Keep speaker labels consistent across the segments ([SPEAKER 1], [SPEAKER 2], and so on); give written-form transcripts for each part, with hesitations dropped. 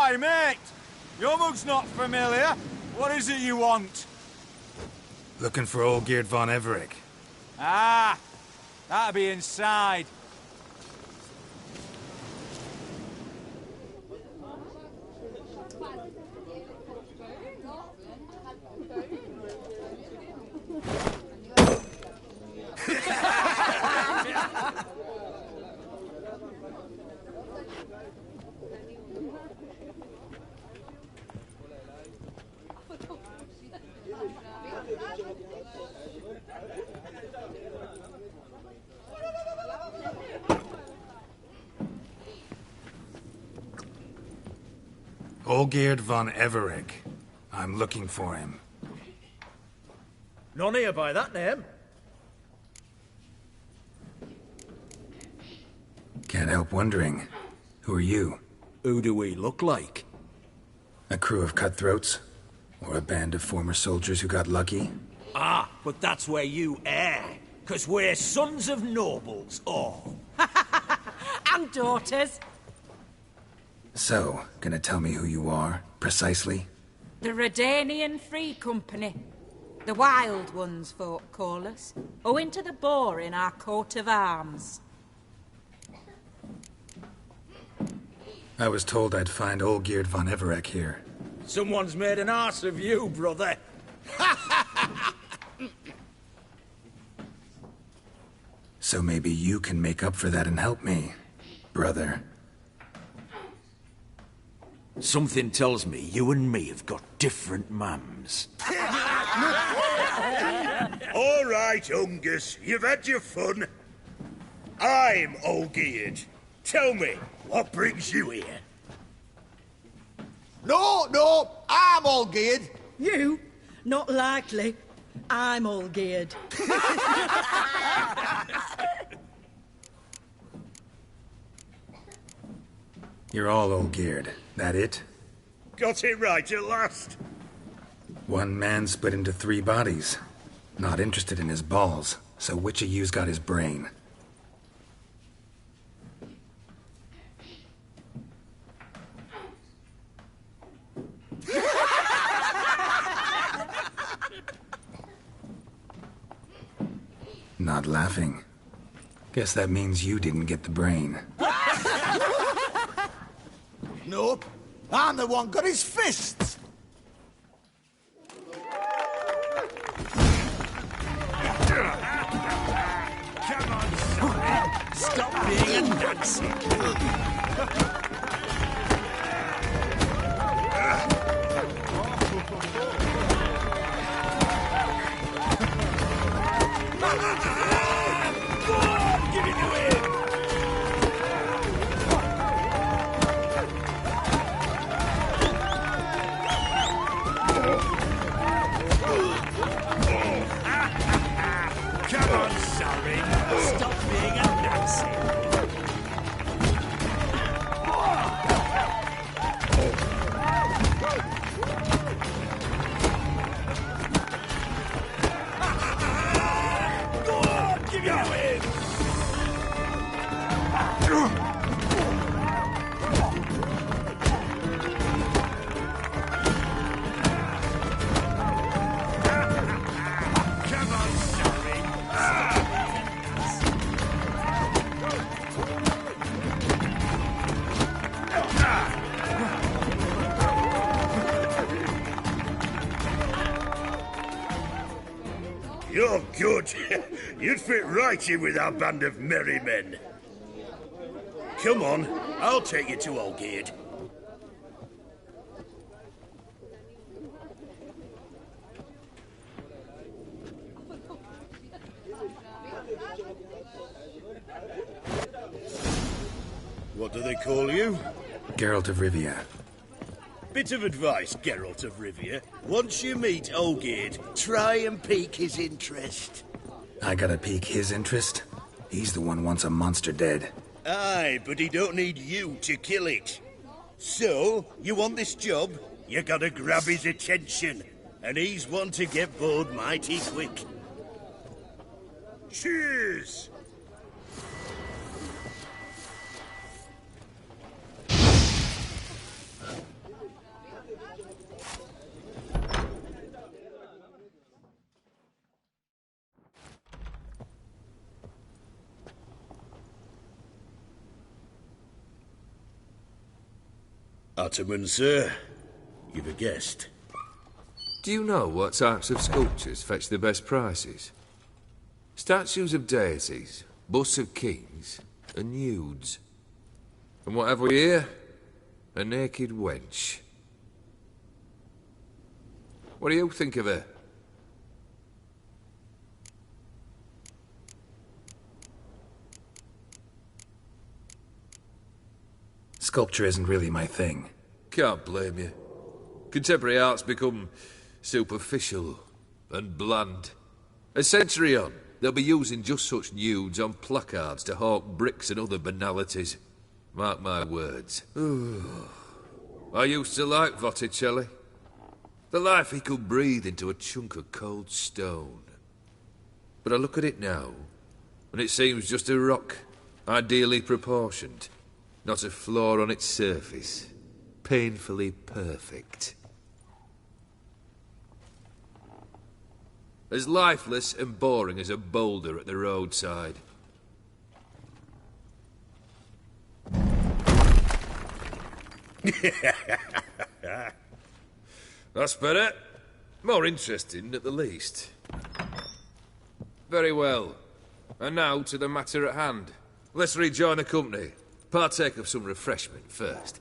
[SPEAKER 1] Aye, mate! Your mug's not familiar. What is it you want?
[SPEAKER 2] Looking for old Geert von Everec.
[SPEAKER 1] Ah! That'll be inside.
[SPEAKER 2] Olgeerd von Everec. I'm looking for him.
[SPEAKER 3] None here by that name.
[SPEAKER 2] Can't help wondering. Who are you?
[SPEAKER 3] Who do we look like?
[SPEAKER 2] A crew of cutthroats? Or a band of former soldiers who got lucky?
[SPEAKER 3] Ah, but that's where you err. 'Cause we're sons of nobles, all.
[SPEAKER 4] And daughters.
[SPEAKER 2] So, gonna tell me who you are, precisely?
[SPEAKER 4] The Redanian Free Company. The Wild Ones, folk call us. Owing to the boar in our coat of arms.
[SPEAKER 2] I was told I'd find Olgeerd von Everec here.
[SPEAKER 3] Someone's made an arse of you, brother.
[SPEAKER 2] So maybe you can make up for that and help me, brother.
[SPEAKER 3] Something tells me you and me have got different mums.
[SPEAKER 5] All right, Ungus, you've had your fun. I'm Olgeerd. Tell me, what brings you here?
[SPEAKER 6] No, I'm all geared.
[SPEAKER 7] You? Not likely. I'm all geared.
[SPEAKER 2] You're all Olgeerd. That it?
[SPEAKER 5] Got it right at last.
[SPEAKER 2] One man split into 3 bodies. Not interested in his balls, so which of you's got his brain? Not laughing. Guess that means you didn't get the brain.
[SPEAKER 6] Nope. I'm the one got his fists.
[SPEAKER 3] Come on, son. Stop being a Nazi.
[SPEAKER 5] You're good. You'd fit right in with our band of merry men. Come on, I'll take you to Olgeerd. What do they call you?
[SPEAKER 2] Geralt of Rivia.
[SPEAKER 5] Bit of advice, Geralt of Rivia. Once you meet Olgeerd, try and pique his interest.
[SPEAKER 2] I gotta pique his interest? He's the one wants a monster dead.
[SPEAKER 5] Aye, but he don't need you to kill it. So, you want this job? You gotta grab his attention. And he's one to get bored mighty quick. Cheers! Ottoman, sir. You've a guest.
[SPEAKER 8] Do you know what types of sculptures fetch the best prices? Statues of deities, busts of kings, and nudes. And what have we here? A naked wench. What do you think of her?
[SPEAKER 2] Sculpture isn't really my thing.
[SPEAKER 8] Can't blame you. Contemporary art's become superficial and bland. A century on, they'll be using just such nudes on placards to hawk bricks and other banalities. Mark my words. I used to like Botticelli. The life he could breathe into a chunk of cold stone. But I look at it now, and it seems just a rock, ideally proportioned. Not a flaw on its surface. Painfully perfect. As lifeless and boring as a boulder at the roadside. That's better. More interesting, at the least. Very well. And now to the matter at hand. Let's rejoin the company. Partake of some refreshment first.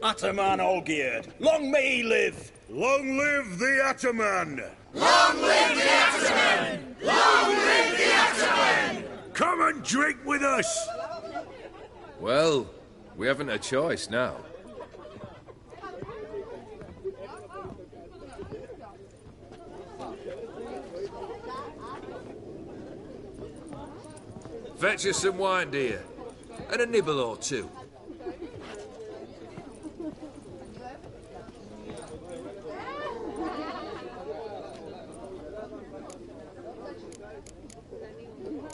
[SPEAKER 5] Ataman Olgierd, long may he live! Long live the Ataman!
[SPEAKER 9] Long live the Ataman! Long live the Ataman!
[SPEAKER 5] Come and drink with us!
[SPEAKER 8] Well, we haven't a choice now. Fetch us some wine, dear. And a nibble or two.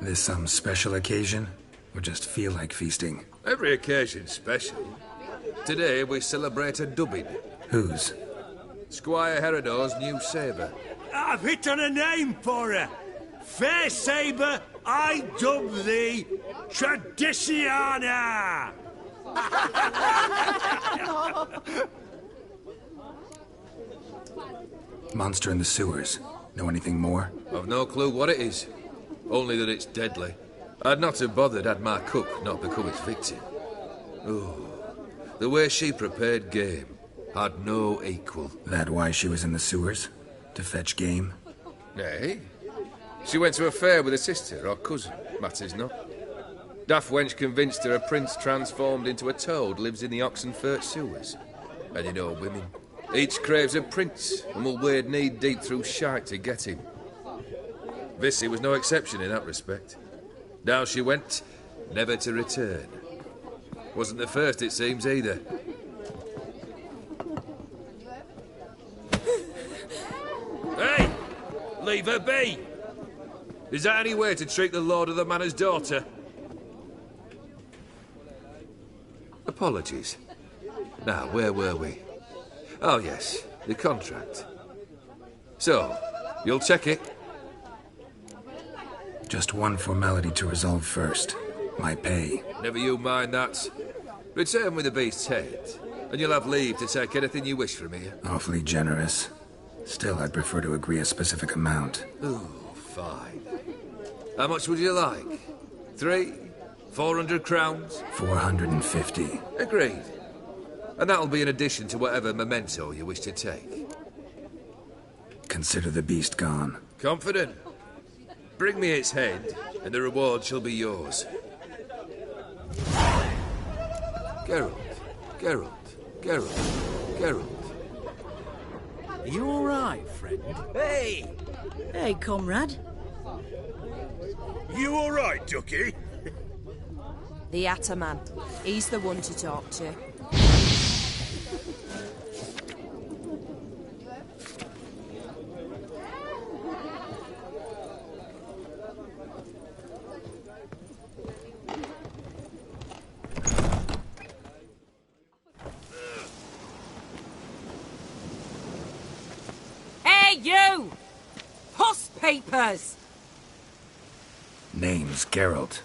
[SPEAKER 2] This some special occasion? Or just feel like feasting?
[SPEAKER 8] Every occasion's special. Today we celebrate a dubbing.
[SPEAKER 2] Whose?
[SPEAKER 8] Squire Herodor's new sabre.
[SPEAKER 5] I've hit on a name for her. Fair sabre, I dub thee Tradiciana!
[SPEAKER 2] Monster in the sewers. Know anything more?
[SPEAKER 8] I've no clue what it is. Only that it's deadly. I'd not have bothered had my cook not become its victim. Oh, the way she prepared game had no equal.
[SPEAKER 2] That why she was in the sewers? To fetch game?
[SPEAKER 8] Nay. She went to a fair with a sister or cousin, matters not. Daft wench convinced her a prince transformed into a toad lives in the Oxenfurt sewers. And you know women. Each craves a prince and will wade knee-deep through shite to get him. Vissy was no exception in that respect. Down she went, never to return. Wasn't the first, it seems, either. Hey! Leave her be! Is that any way to treat the lord of the manor's daughter? Apologies. Now, where were we? Oh, yes, the contract. So, you'll check it?
[SPEAKER 2] Just one formality to resolve first. My pay.
[SPEAKER 8] Never you mind that. Return with the beast's head, and you'll have leave to take anything you wish from here.
[SPEAKER 2] Awfully generous. Still, I'd prefer to agree a specific amount.
[SPEAKER 8] Ooh, fine. How much would you like? 3? 400 crowns?
[SPEAKER 2] 450.
[SPEAKER 8] Agreed. And that'll be in addition to whatever memento you wish to take.
[SPEAKER 2] Consider the beast gone.
[SPEAKER 8] Confident? Bring me its head, and the reward shall be yours. Geralt, Geralt, Geralt, Geralt.
[SPEAKER 3] Are you all right, friend?
[SPEAKER 5] Hey!
[SPEAKER 7] Hey, comrade.
[SPEAKER 5] You all right, Ducky?
[SPEAKER 10] The Ataman. He's the one to talk to.
[SPEAKER 4] Hey, you! Puss papers!
[SPEAKER 2] Name's Geralt.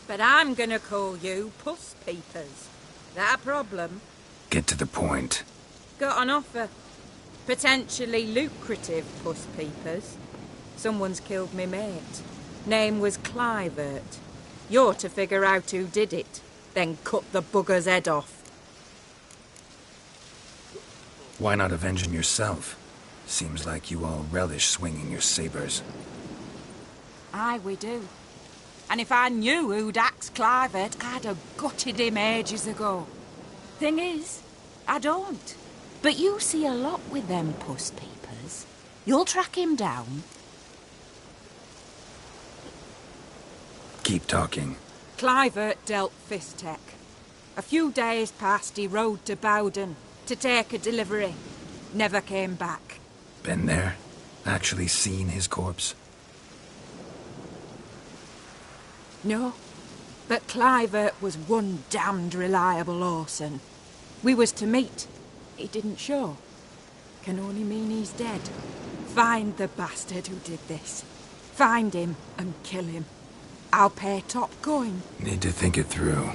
[SPEAKER 4] But I'm gonna call you Puss Peepers. That a problem?
[SPEAKER 2] Get to the point.
[SPEAKER 4] Got an offer. Potentially lucrative Puss Peepers. Someone's killed me mate. Name was Clivert. You're to figure out who did it, then cut the bugger's head off.
[SPEAKER 2] Why not avenging yourself? Seems like you all relish swinging your sabers.
[SPEAKER 4] Aye, we do. And if I knew who'd axed Clivert, I'd have gutted him ages ago. Thing is, I don't. But you see a lot with them Puss Peepers. You'll track him down.
[SPEAKER 2] Keep talking.
[SPEAKER 4] Clivert dealt Fistech. A few days passed, he rode to Bowden to take a delivery. Never came back.
[SPEAKER 2] Been there? Actually seen his corpse?
[SPEAKER 4] No, but Clivert was one damned reliable horseman. We was to meet. He didn't show. Can only mean he's dead. Find the bastard who did this. Find him and kill him. I'll pay top coin.
[SPEAKER 2] Need to think it through.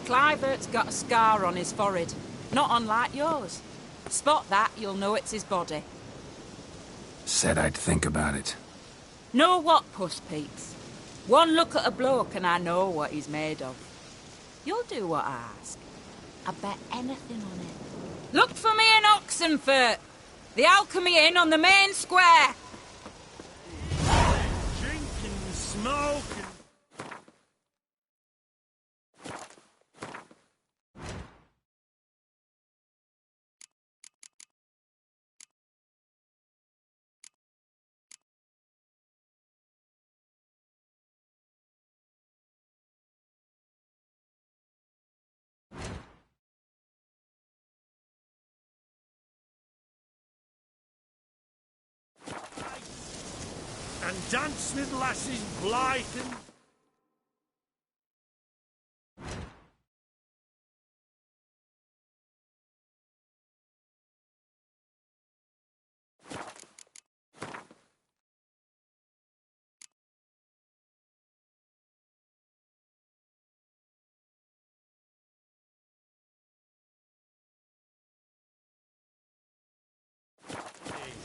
[SPEAKER 4] Clivert's got a scar on his forehead. Not unlike yours. Spot that, you'll know it's his body.
[SPEAKER 2] Said I'd think about it.
[SPEAKER 4] Know what, Puss Peeps? One look at a bloke and I know what he's made of. You'll do what I ask. I bet anything on it. Look for me in Oxenfurt. The Alchemy Inn on the main square.
[SPEAKER 5] Drink and smoke and... and dance with lasses blithe and...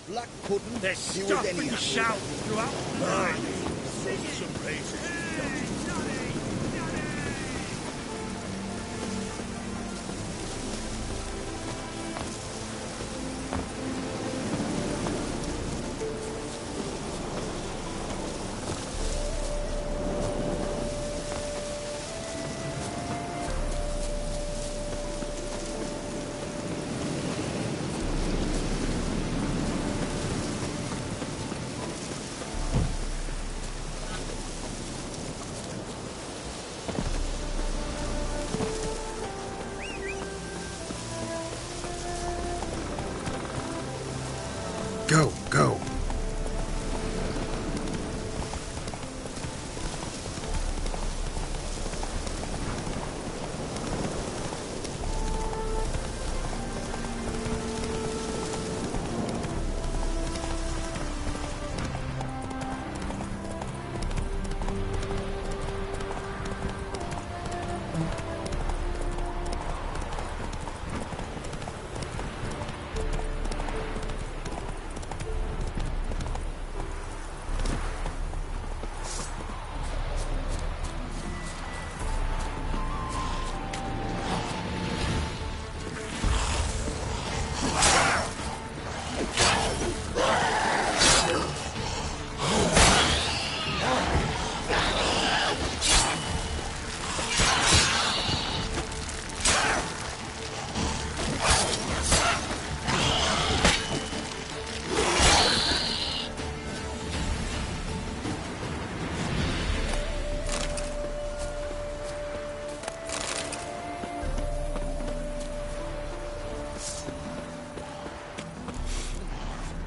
[SPEAKER 6] Black pudding.
[SPEAKER 5] There's stuff and shout throughout the night. For some reason.
[SPEAKER 2] Go, go.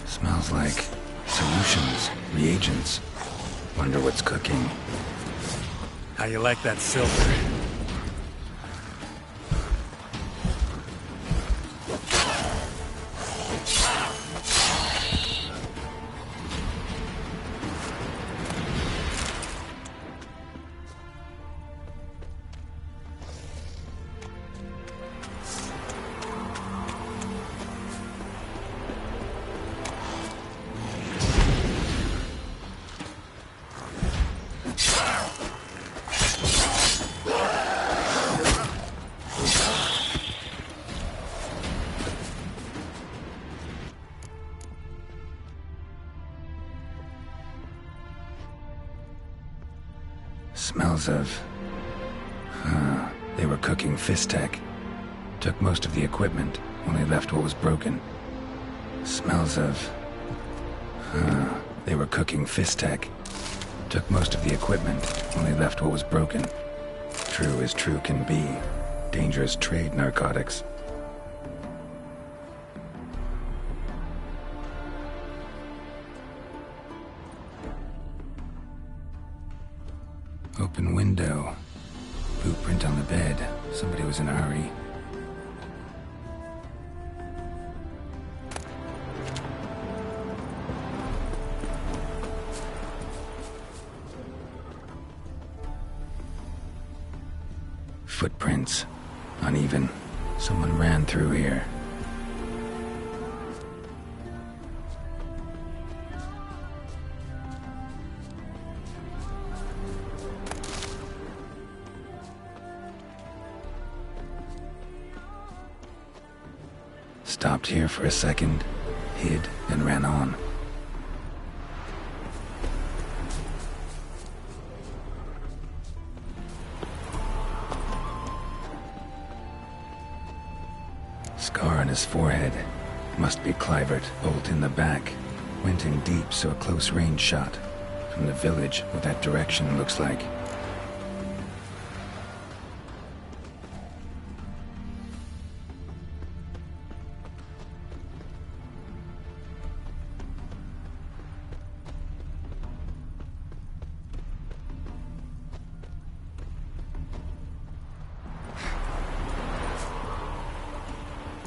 [SPEAKER 2] Smells like solutions, reagents. Wonder what's cooking.
[SPEAKER 11] How you like that silver?
[SPEAKER 2] Smells of... they were cooking Fistech. Took most of the equipment, only left what was broken. Smells of... they were cooking Fistech. Took most of the equipment, only left what was broken. True as true can be. Dangerous trade, narcotics. Open window. Blueprint on the bed. Somebody was in a hurry. Footprints. Uneven. Someone ran through here. Stopped here for a second, hid, and ran on. Scar on his forehead. Must be Clivert, bolt in the back. Went in deep, so a close range shot. From the village, what that direction looks like.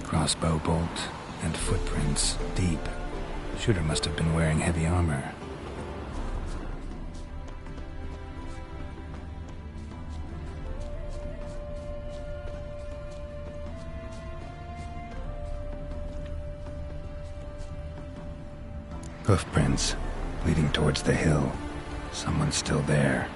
[SPEAKER 2] Crossbow bolt and footprints deep. Shooter must have been wearing heavy armor. Hoofprints leading towards the hill. Someone's still there.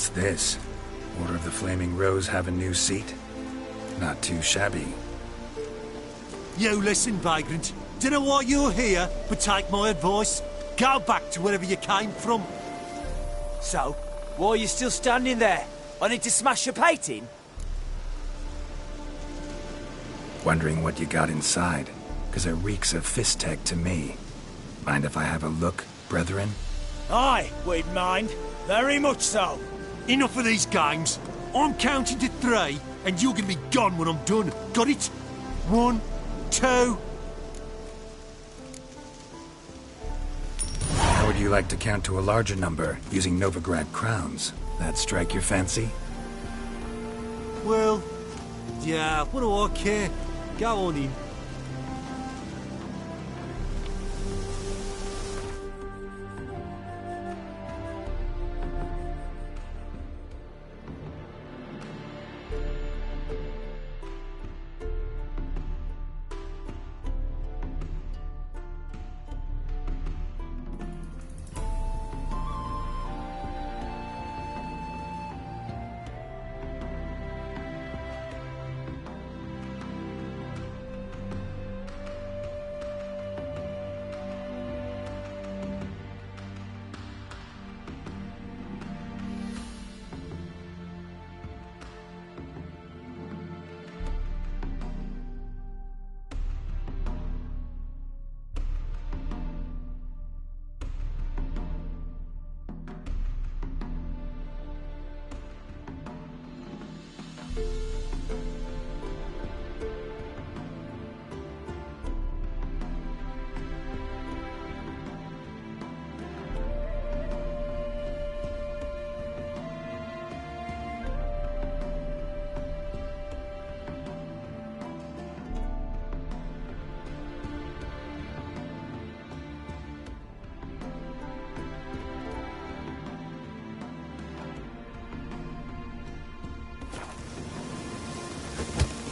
[SPEAKER 2] What's this? Order of the Flaming Rose have a new seat? Not too shabby.
[SPEAKER 12] You listen, vagrant. Dunno why you're here, but take my advice. Go back to wherever you came from.
[SPEAKER 13] So, why are you still standing there? I need to smash your plate in?
[SPEAKER 2] Wondering what you got inside, because it reeks of fist tech to me. Mind if I have a look, brethren?
[SPEAKER 13] Aye, we'd mind. Very much so.
[SPEAKER 12] Enough of these games. I'm counting to 3, and you're gonna be gone when I'm done. Got it? 1, 2...
[SPEAKER 2] How would you like to count to a larger number, using Novigrad crowns? That strike your fancy?
[SPEAKER 12] Well, yeah, what do I care? Go on in.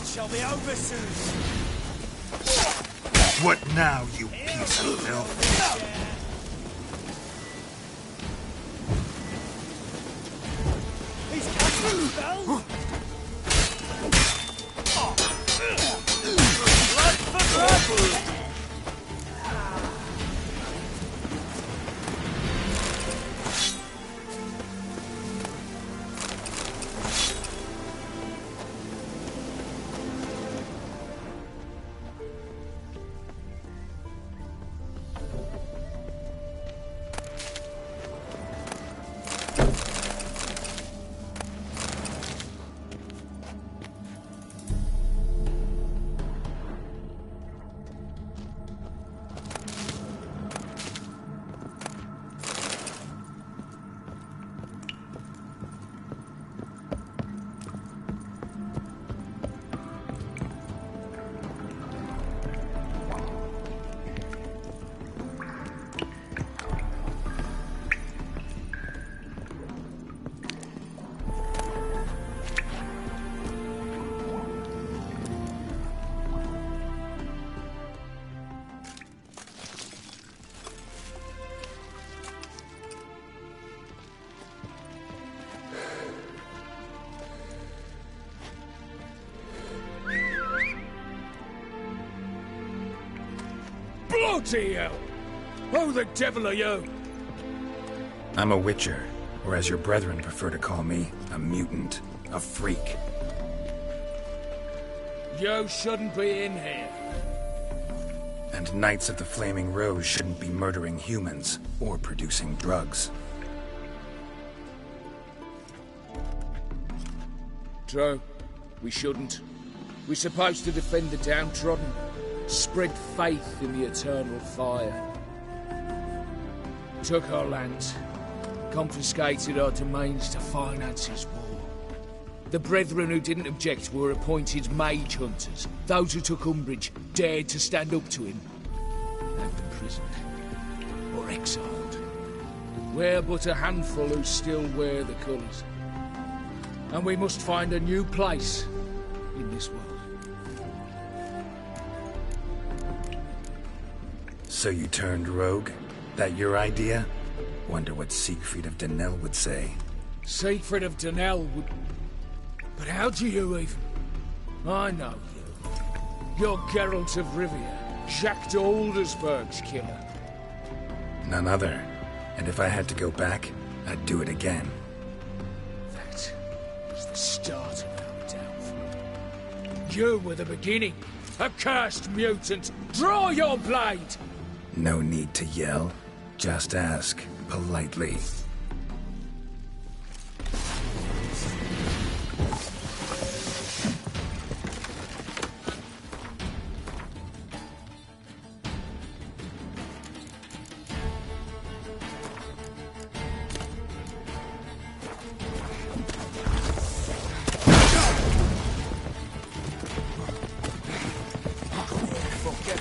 [SPEAKER 13] Shall be over soon.
[SPEAKER 11] What now, you piece of filth?
[SPEAKER 13] He's casting spells. Blood for blood.
[SPEAKER 14] Bloody hell! Who the devil are you?
[SPEAKER 2] I'm a witcher, or as your brethren prefer to call me, a mutant, a freak.
[SPEAKER 14] You shouldn't be in here.
[SPEAKER 2] And Knights of the Flaming Rose shouldn't be murdering humans, or producing drugs.
[SPEAKER 14] True. We shouldn't. We're supposed to defend the downtrodden. Spread faith in the eternal fire. Took our lands. Confiscated our domains to finance his war. The brethren who didn't object were appointed mage hunters. Those who took umbrage dared to stand up to him. And imprisoned. Or exiled. We're but a handful who still wear the colours. And we must find a new place in this world.
[SPEAKER 2] So you turned rogue? That your idea? Wonder what Siegfried of Denel would say.
[SPEAKER 14] Siegfried of Dunel would... But how do you even... I know you. You're Geralt of Rivia, Jacques de Aldersberg's killer.
[SPEAKER 2] None other. And if I had to go back, I'd do it again.
[SPEAKER 14] That was the start of our downfall. You were the beginning. Accursed mutant! Draw your blade!
[SPEAKER 2] No need to yell. Just ask, politely.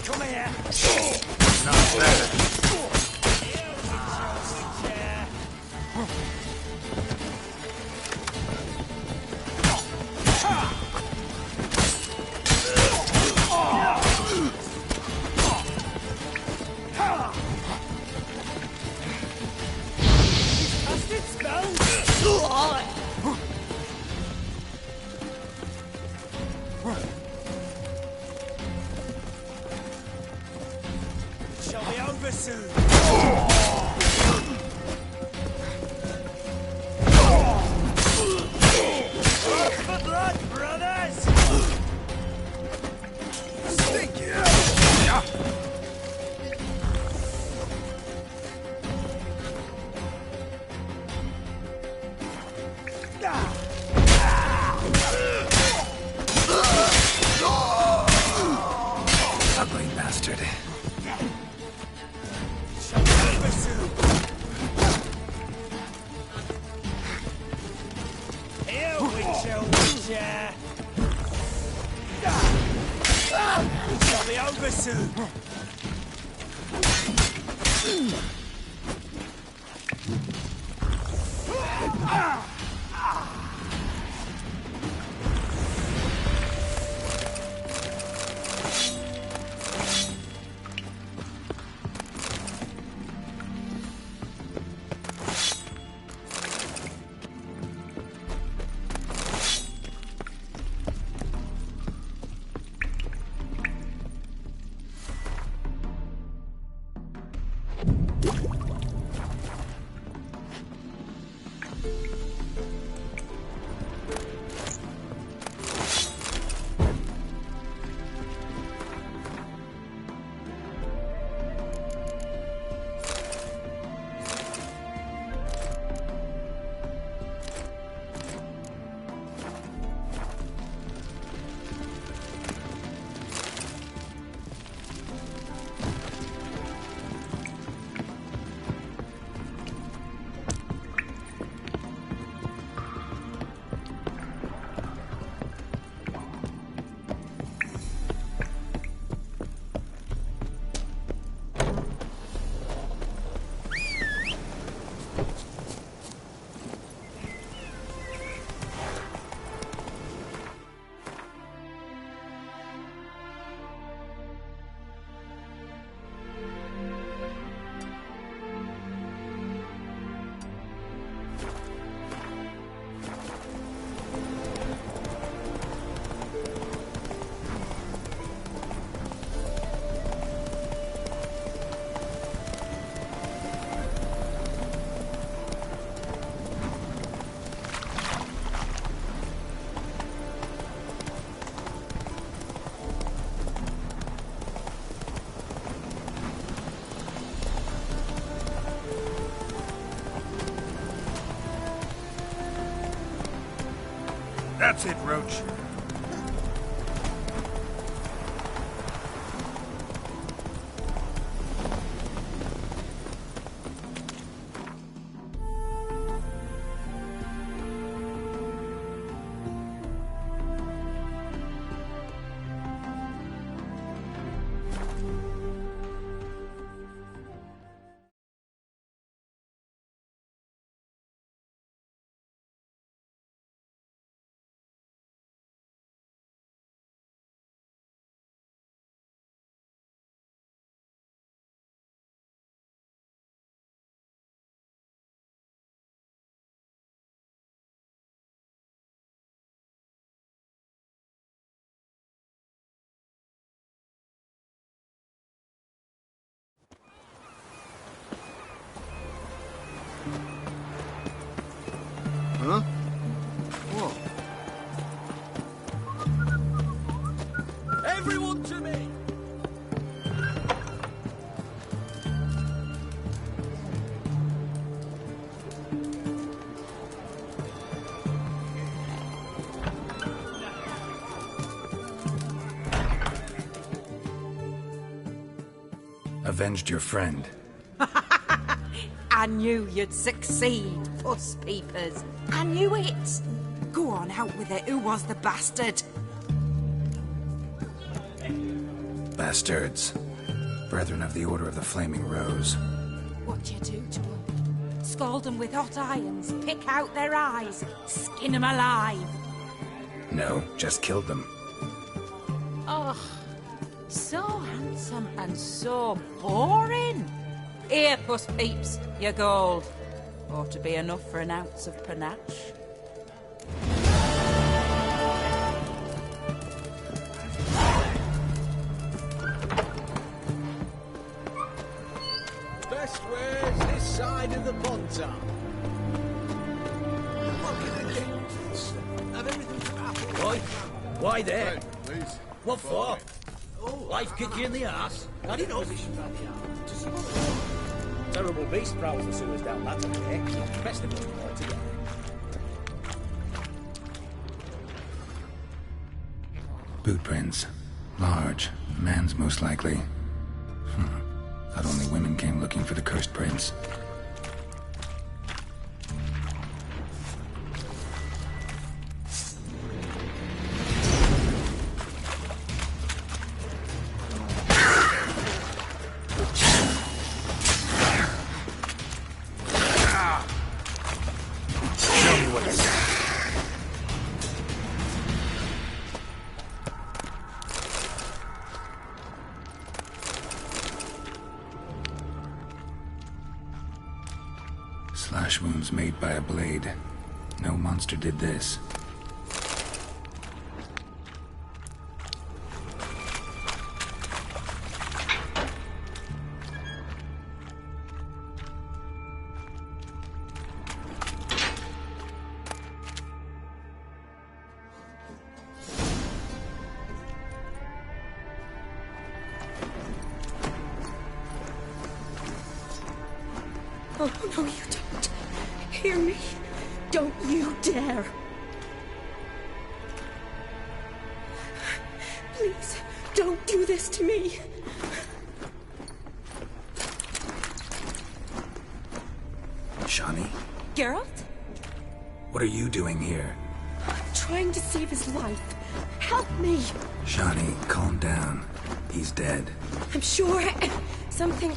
[SPEAKER 13] Come here!
[SPEAKER 11] Not bad.
[SPEAKER 13] Shall be over soon. Look for blood, brothers!
[SPEAKER 11] Stink it!
[SPEAKER 2] Ugly bastard.
[SPEAKER 13] Shall be over soon. Here, Witcher! Shall be over soon.
[SPEAKER 11] That's it, Roach.
[SPEAKER 2] Avenged your friend.
[SPEAKER 4] I knew you'd succeed, puss peepers. I knew it. Go on, out with it. Who was the bastard?
[SPEAKER 2] Bastards. Brethren of the Order of the Flaming Rose.
[SPEAKER 4] What'd you do to them? Scald them with hot irons, pick out their eyes, skin them alive.
[SPEAKER 2] No, just killed them.
[SPEAKER 4] Oh, so handsome and so boring. Here, puss peeps, your gold. Ought to be enough for an ounce of panache.
[SPEAKER 13] Best where's this side of the Pontar. What can I get? Have everything from Apple.
[SPEAKER 3] Why? Why there?
[SPEAKER 11] Hey, please.
[SPEAKER 3] What for? Life kick you in the arse? I didn't know. Terrible beast prowls the sewers down that way. Best of them all together.
[SPEAKER 2] Boot prints. Large. Man's most likely. Thought only women came looking for the cursed prince. Slash wounds made by a blade. No monster did this.
[SPEAKER 15] Oh, no, you don't. Hear me. Don't you dare. Please, don't do this to me.
[SPEAKER 2] Shani?
[SPEAKER 15] Geralt?
[SPEAKER 2] What are you doing here?
[SPEAKER 15] Trying to save his life. Help me.
[SPEAKER 2] Shani, calm down. He's dead.
[SPEAKER 15] I'm sure something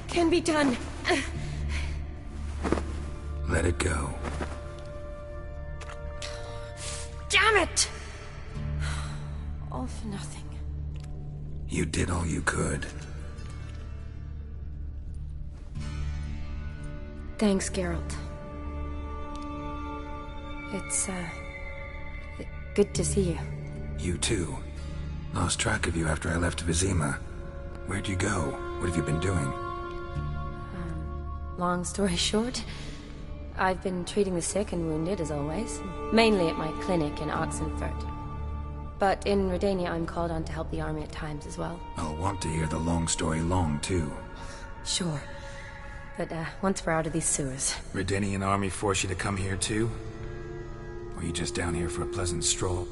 [SPEAKER 15] can be done.
[SPEAKER 2] Let it go.
[SPEAKER 15] Damn it! All for nothing.
[SPEAKER 2] You did all you could.
[SPEAKER 15] Thanks, Geralt. It's, good to see you.
[SPEAKER 2] You too. Lost track of you after I left Vizima. Where'd you go? What have you been doing?
[SPEAKER 15] Long story short, I've been treating the sick and wounded, as always. Mainly at my clinic in Oxenfurt. But in Redania, I'm called on to help the army at times as well.
[SPEAKER 2] I'll want to hear the long story long, too.
[SPEAKER 15] Sure. But, once we're out of these sewers...
[SPEAKER 2] Redanian army force you to come here, too? Or are you just down here for a pleasant stroll?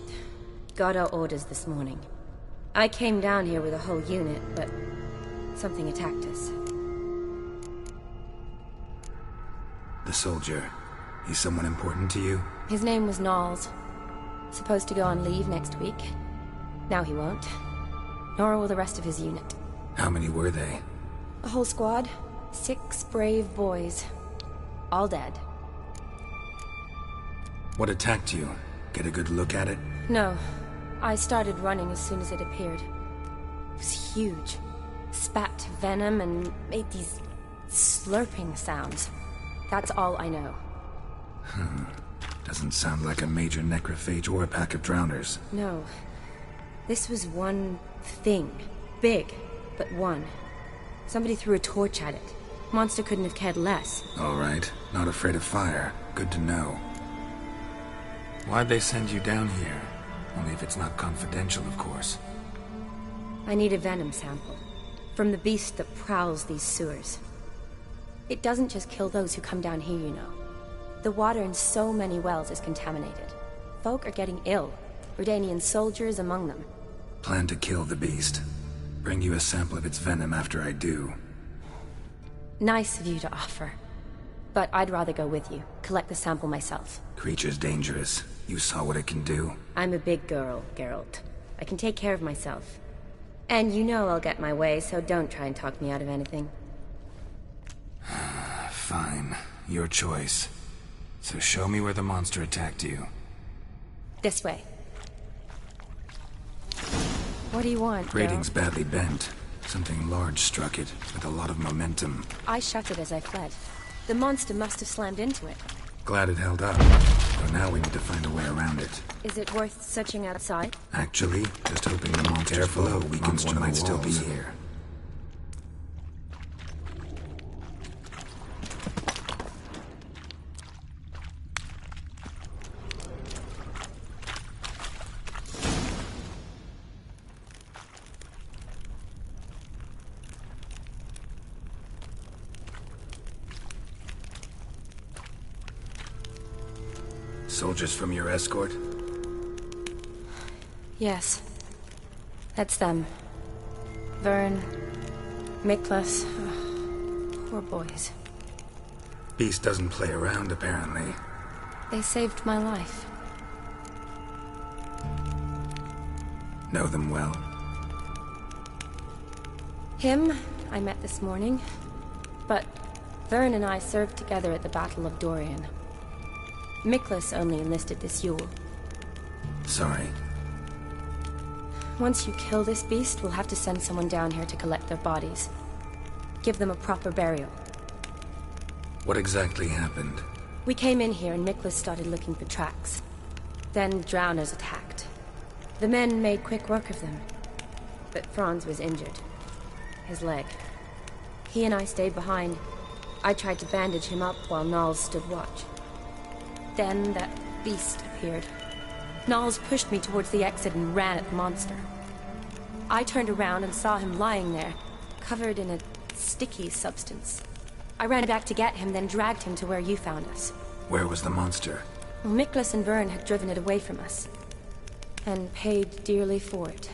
[SPEAKER 15] Got our orders this morning. I came down here with a whole unit, but... something attacked us.
[SPEAKER 2] The soldier. He's someone important to you?
[SPEAKER 15] His name was Knowles. Supposed to go on leave next week. Now he won't. Nor will the rest of his unit.
[SPEAKER 2] How many were they?
[SPEAKER 15] A whole squad. 6 brave boys. All dead.
[SPEAKER 2] What attacked you? Get a good look at it?
[SPEAKER 15] No. I started running as soon as it appeared. It was huge. Spat venom and made these slurping sounds. That's all I know.
[SPEAKER 2] Doesn't sound like a major necrophage or a pack of drowners.
[SPEAKER 15] No. This was one thing. Big, but one. Somebody threw a torch at it. Monster couldn't have cared less.
[SPEAKER 2] All right. Not afraid of fire. Good to know. Why'd they send you down here? Only if it's not confidential, of course.
[SPEAKER 15] I need a venom sample. From the beast that prowls these sewers. It doesn't just kill those who come down here, you know. The water in so many wells is contaminated. Folk are getting ill. Redanian soldiers among them.
[SPEAKER 2] Plan to kill the beast. Bring you a sample of its venom after I do.
[SPEAKER 15] Nice of you to offer. But I'd rather go with you, collect the sample myself.
[SPEAKER 2] Creature's dangerous. You saw what it can do.
[SPEAKER 15] I'm a big girl, Geralt. I can take care of myself. And you know I'll get my way, so don't try and talk me out of anything.
[SPEAKER 2] Fine. Your choice. So show me where the monster attacked you.
[SPEAKER 15] This way. What do you want,
[SPEAKER 2] Grating's badly bent. Something large struck it, with a lot of momentum.
[SPEAKER 15] I shut it as I fled. The monster must have slammed into it.
[SPEAKER 2] Glad it held up. So now we need to find a way around it.
[SPEAKER 15] Is it worth searching outside?
[SPEAKER 2] Actually, just hoping the monster below weakens one might still be here. Soldiers from your escort?
[SPEAKER 15] Yes. That's them. Vern, Miklas. Poor boys.
[SPEAKER 2] Beast doesn't play around, apparently.
[SPEAKER 15] They saved my life.
[SPEAKER 2] Know them well?
[SPEAKER 15] Him, I met this morning. But Vern and I served together at the Battle of Dorian. Miklas only enlisted this Yule.
[SPEAKER 2] Sorry.
[SPEAKER 15] Once you kill this beast, we'll have to send someone down here to collect their bodies. Give them a proper burial.
[SPEAKER 2] What exactly happened?
[SPEAKER 15] We came in here and Miklas started looking for tracks. Then drowners attacked. The men made quick work of them. But Franz was injured. His leg. He and I stayed behind. I tried to bandage him up while Nals stood watch. Then that beast appeared. Nals pushed me towards the exit and ran at the monster. I turned around and saw him lying there, covered in a sticky substance. I ran back to get him, then dragged him to where you found us.
[SPEAKER 2] Where was the monster?
[SPEAKER 15] Well, Miklas and Vern had driven it away from us. And paid dearly for it.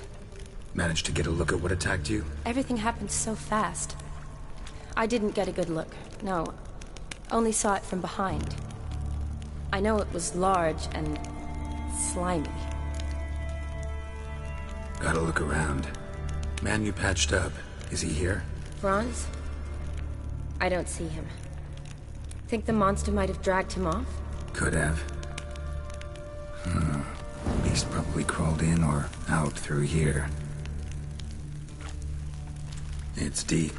[SPEAKER 2] Managed to get a look at what attacked you?
[SPEAKER 15] Everything happened so fast. I didn't get a good look, no. Only saw it from behind. I know it was large and slimy.
[SPEAKER 2] Gotta look around. Man you patched up, is he here?
[SPEAKER 15] Franz? I don't see him. Think the monster might have dragged him off?
[SPEAKER 2] Could have. Beast probably crawled in or out through here. It's deep.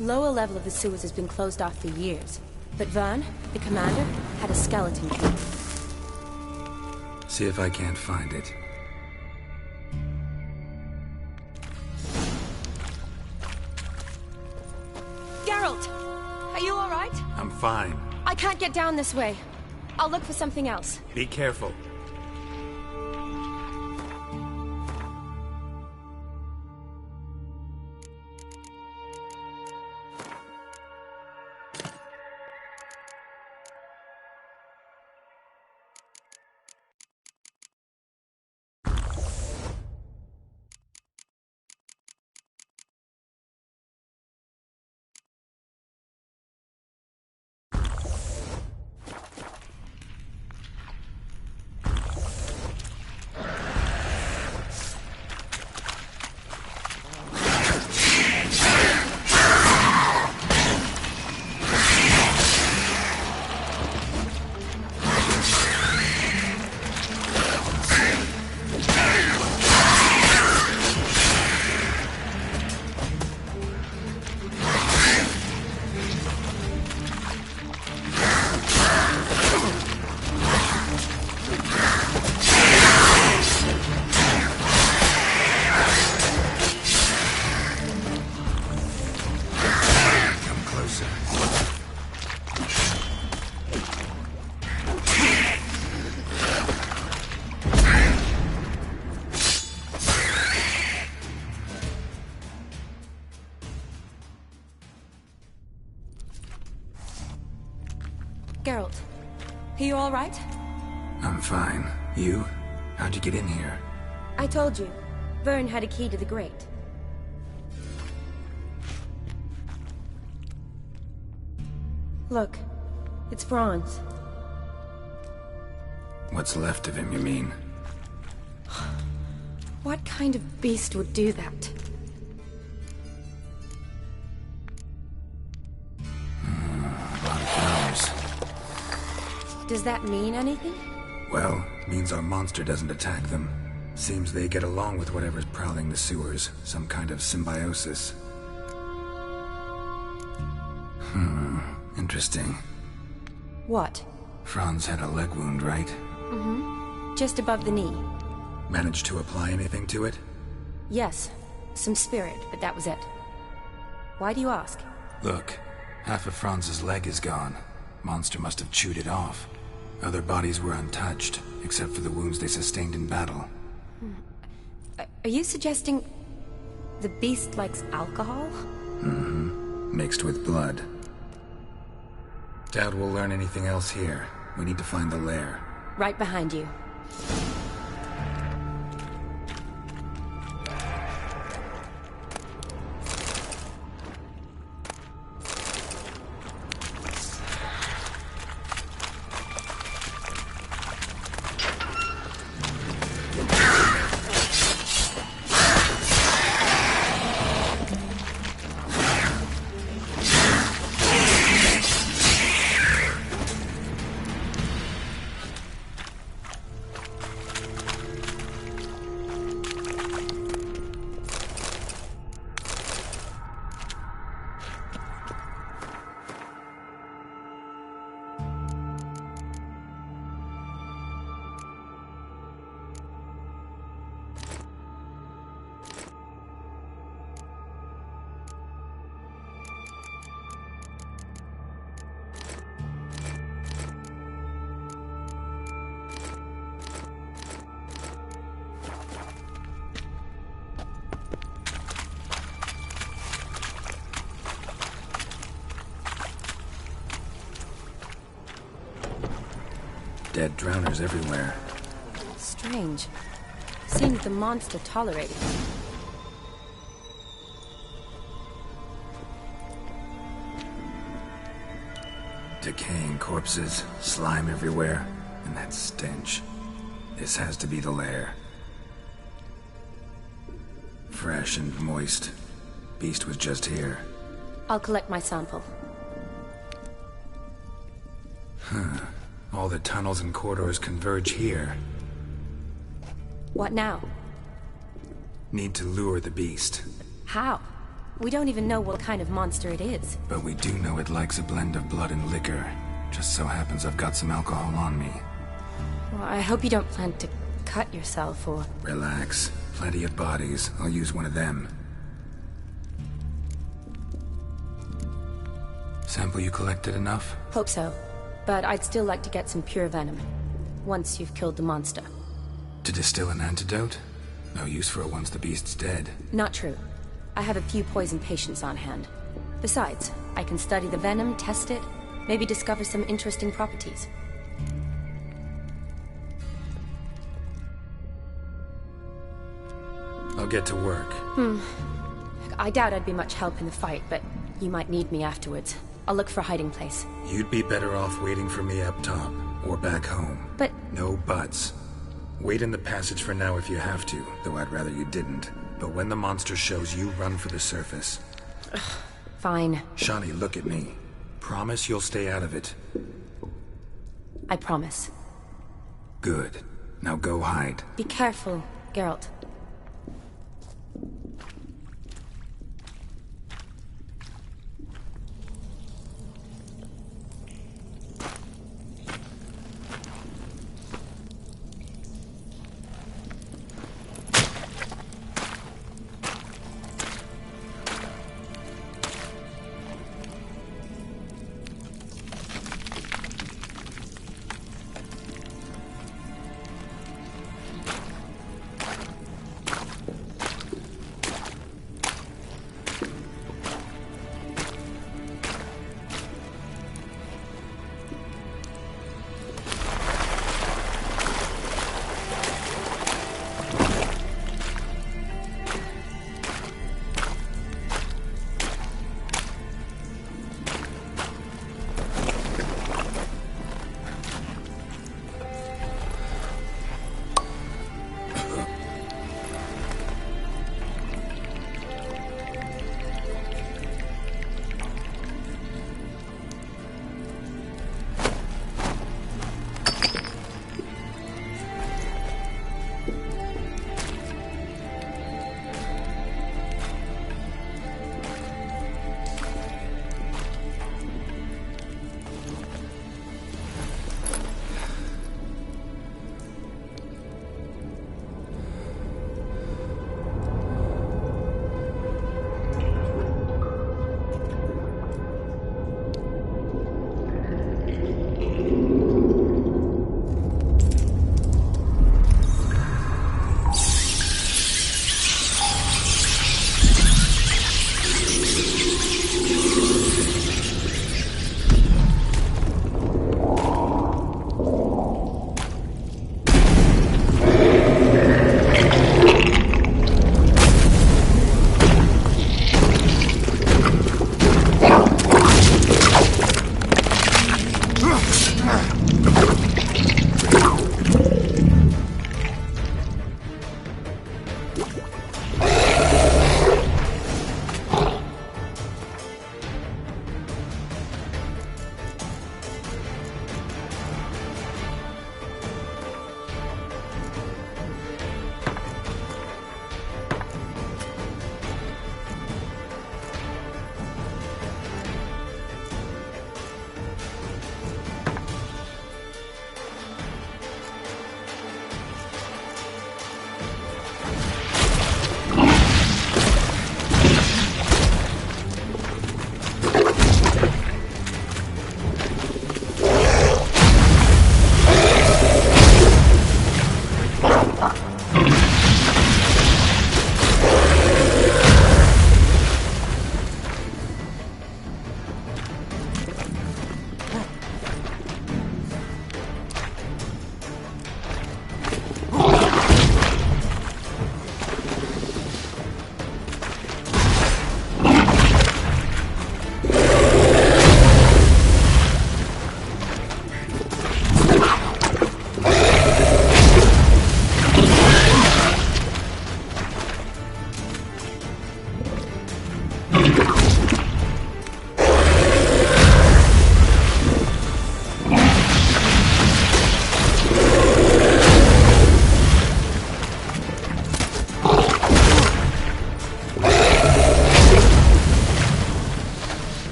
[SPEAKER 15] Lower level of the sewers has been closed off for years. But Vern, the commander, had a skeleton key.
[SPEAKER 2] See if I can't find it.
[SPEAKER 15] Geralt! Are you alright?
[SPEAKER 2] I'm fine.
[SPEAKER 15] I can't get down this way. I'll look for something else.
[SPEAKER 2] Be careful.
[SPEAKER 15] Geralt, are you all right?
[SPEAKER 2] I'm fine. You? How'd you get in here?
[SPEAKER 15] I told you. Vern had a key to the grate. Look, it's Franz.
[SPEAKER 2] What's left of him, you mean?
[SPEAKER 15] What kind of beast would do that?
[SPEAKER 2] A lot of flowers.
[SPEAKER 15] Does that mean anything?
[SPEAKER 2] Well, means our monster doesn't attack them. Seems they get along with whatever's prowling the sewers. Some kind of symbiosis. Interesting.
[SPEAKER 15] What?
[SPEAKER 2] Franz had a leg wound, right?
[SPEAKER 15] Mm-hmm. Just above the knee.
[SPEAKER 2] Managed to apply anything to it?
[SPEAKER 15] Yes. Some spirit, but that was it. Why do you ask?
[SPEAKER 2] Look, half of Franz's leg is gone. Monster must have chewed it off. Other bodies were untouched, except for the wounds they sustained in battle.
[SPEAKER 15] Are you suggesting the beast likes alcohol?
[SPEAKER 2] Mm-hmm. Mixed with blood. Doubt we'll learn anything else here. We need to find the lair.
[SPEAKER 15] Right behind you.
[SPEAKER 2] Dead drowners everywhere.
[SPEAKER 15] Strange. Seems the monster tolerated it.
[SPEAKER 2] Decaying corpses, slime everywhere, and that stench. This has to be the lair. Fresh and moist. Beast was just here.
[SPEAKER 15] I'll collect my sample.
[SPEAKER 2] Huh. All the tunnels and corridors converge here.
[SPEAKER 15] What now?
[SPEAKER 2] Need to lure the beast.
[SPEAKER 15] How? We don't even know what kind of monster it is.
[SPEAKER 2] But we do know it likes a blend of blood and liquor. Just so happens I've got some alcohol on me.
[SPEAKER 15] Well, I hope you don't plan to cut yourself or...
[SPEAKER 2] Relax. Plenty of bodies. I'll use one of them. Sample you collected enough?
[SPEAKER 15] Hope so. But I'd still like to get some pure venom. Once you've killed the monster.
[SPEAKER 2] To distill an antidote? No use for it once the beast's dead.
[SPEAKER 15] Not true. I have a few poison patients on hand. Besides, I can study the venom, test it, maybe discover some interesting properties.
[SPEAKER 2] I'll get to work.
[SPEAKER 15] I doubt I'd be much help in the fight, but you might need me afterwards. I'll look for a hiding place.
[SPEAKER 2] You'd be better off waiting for me up top, or back home.
[SPEAKER 15] But...
[SPEAKER 2] No buts. Wait in the passage for now if you have to, though I'd rather you didn't. But when the monster shows, you run for the surface.
[SPEAKER 15] Fine.
[SPEAKER 2] Shawnee, look at me. Promise you'll stay out of it.
[SPEAKER 15] I promise.
[SPEAKER 2] Good. Now go hide.
[SPEAKER 15] Be careful, Geralt.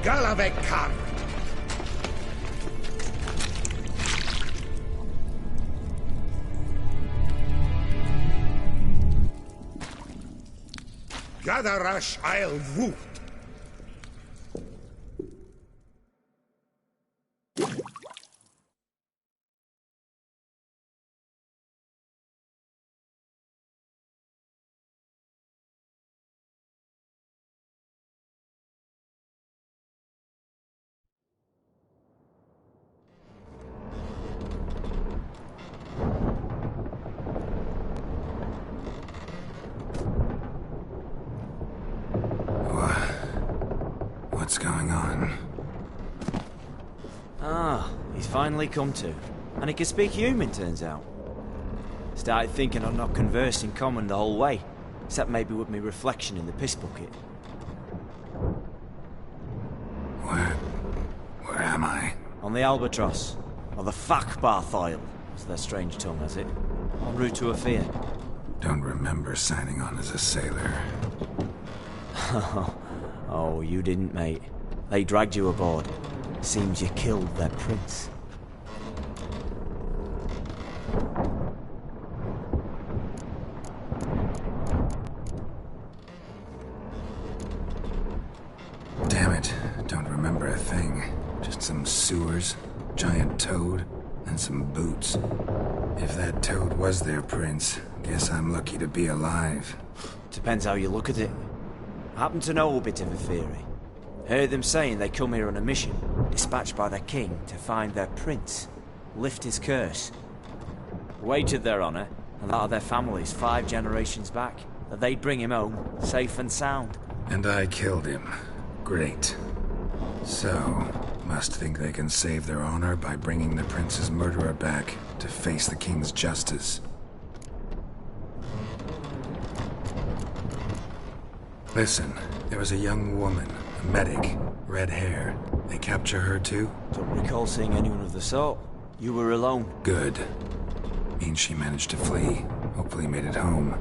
[SPEAKER 11] Galavekar. Gadarash I'll Wut.
[SPEAKER 2] What's going on?
[SPEAKER 13] Ah, he's finally come to. And he can speak human, turns out. Started thinking I'd not conversed in common the whole way, except maybe with me reflection in the piss bucket.
[SPEAKER 2] Where am I?
[SPEAKER 13] On the Albatross, or the Fakbarth Isle, as their strange tongue has it. En route to Afia.
[SPEAKER 2] Don't remember signing on as a sailor.
[SPEAKER 13] Oh, you didn't, mate. They dragged you aboard. Seems you killed their prince.
[SPEAKER 2] Damn it, don't remember a thing. Just some sewers, giant toad, and some boots. If that toad was their prince, guess I'm lucky to be alive.
[SPEAKER 13] Depends how you look at it. I happen to know a bit of a theory. Heard them saying they come here on a mission, dispatched by their king to find their prince, lift his curse. Wagered their honour, and that of their families 5 generations back, that they'd bring him home, safe and sound.
[SPEAKER 2] And I killed him. Great. So, must think they can save their honor by bringing the prince's murderer back to face the king's justice. Listen, there was a young woman, a medic, red hair. They capture her too?
[SPEAKER 13] Don't recall seeing anyone of the sort. You were alone.
[SPEAKER 2] Good. Means she managed to flee. Hopefully made it home.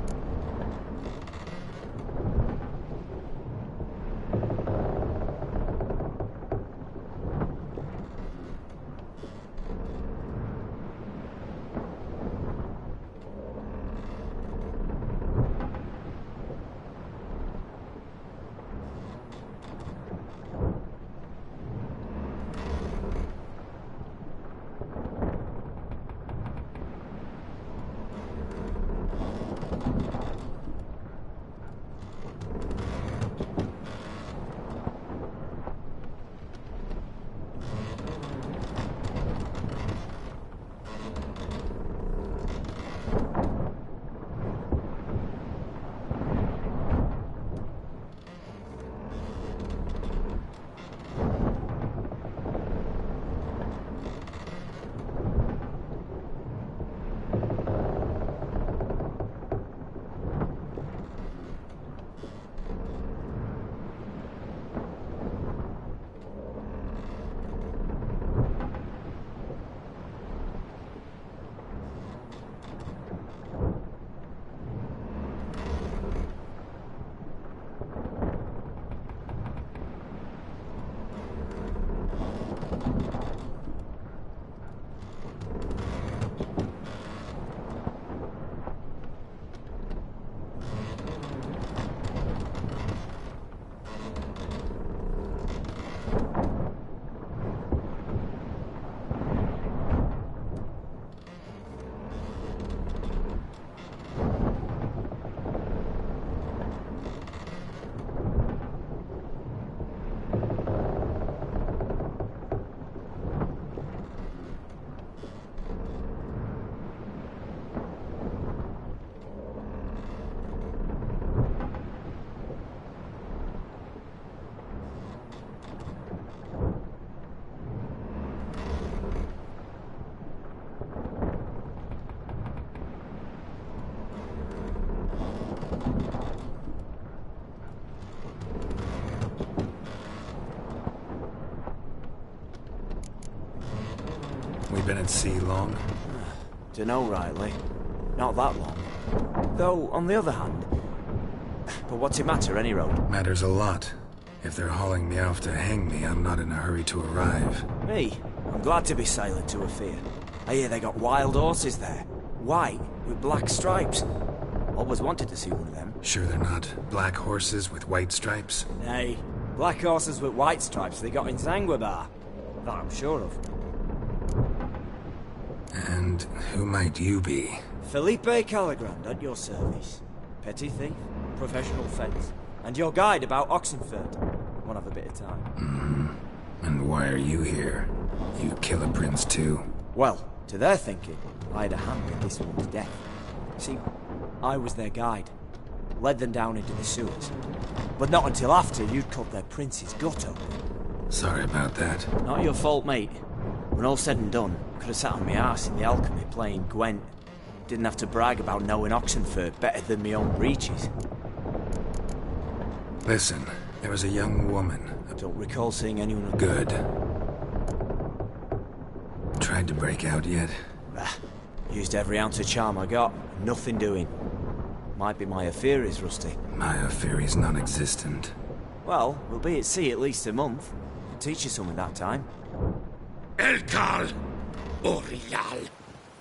[SPEAKER 2] We've been at sea long?
[SPEAKER 13] Dunno rightly. Not that long. Though, on the other hand... But what's it matter, any road?
[SPEAKER 2] Matters a lot. If they're hauling me off to hang me, I'm not in a hurry to arrive.
[SPEAKER 13] Me? I'm glad to be sailing to Ophir. I hear they got wild horses there. White, with black stripes. Always wanted to see one of them.
[SPEAKER 2] Sure they're not black horses with white stripes?
[SPEAKER 13] Nay, black horses with white stripes they got in Zanguebar. That I'm sure of.
[SPEAKER 2] And who might you be?
[SPEAKER 13] Felipe Caligrand, at your service. Petty thief, professional fence, and your guide about Oxenford. Won't have a bit of time.
[SPEAKER 2] And why are you here? You kill a prince too?
[SPEAKER 13] Well, to their thinking, I had a hand in this one's death. See, I was their guide. Led them down into the sewers. But not until after you'd cut their prince's gut open.
[SPEAKER 2] Sorry about that.
[SPEAKER 13] Not your fault, mate. When all said and done, could have sat on my arse in the alchemy playing Gwent. Didn't have to brag about knowing Oxenford better than my own breeches.
[SPEAKER 2] Listen, there was a young woman.
[SPEAKER 13] I don't recall seeing anyone...
[SPEAKER 2] Good. Tried to break out yet?
[SPEAKER 13] Used every ounce of charm I got. Nothing doing. Might be my affair is rusty.
[SPEAKER 2] My affair is non-existent.
[SPEAKER 13] Well, we'll be at sea at least a month. I'll teach you something that time.
[SPEAKER 11] Elkal! Orial!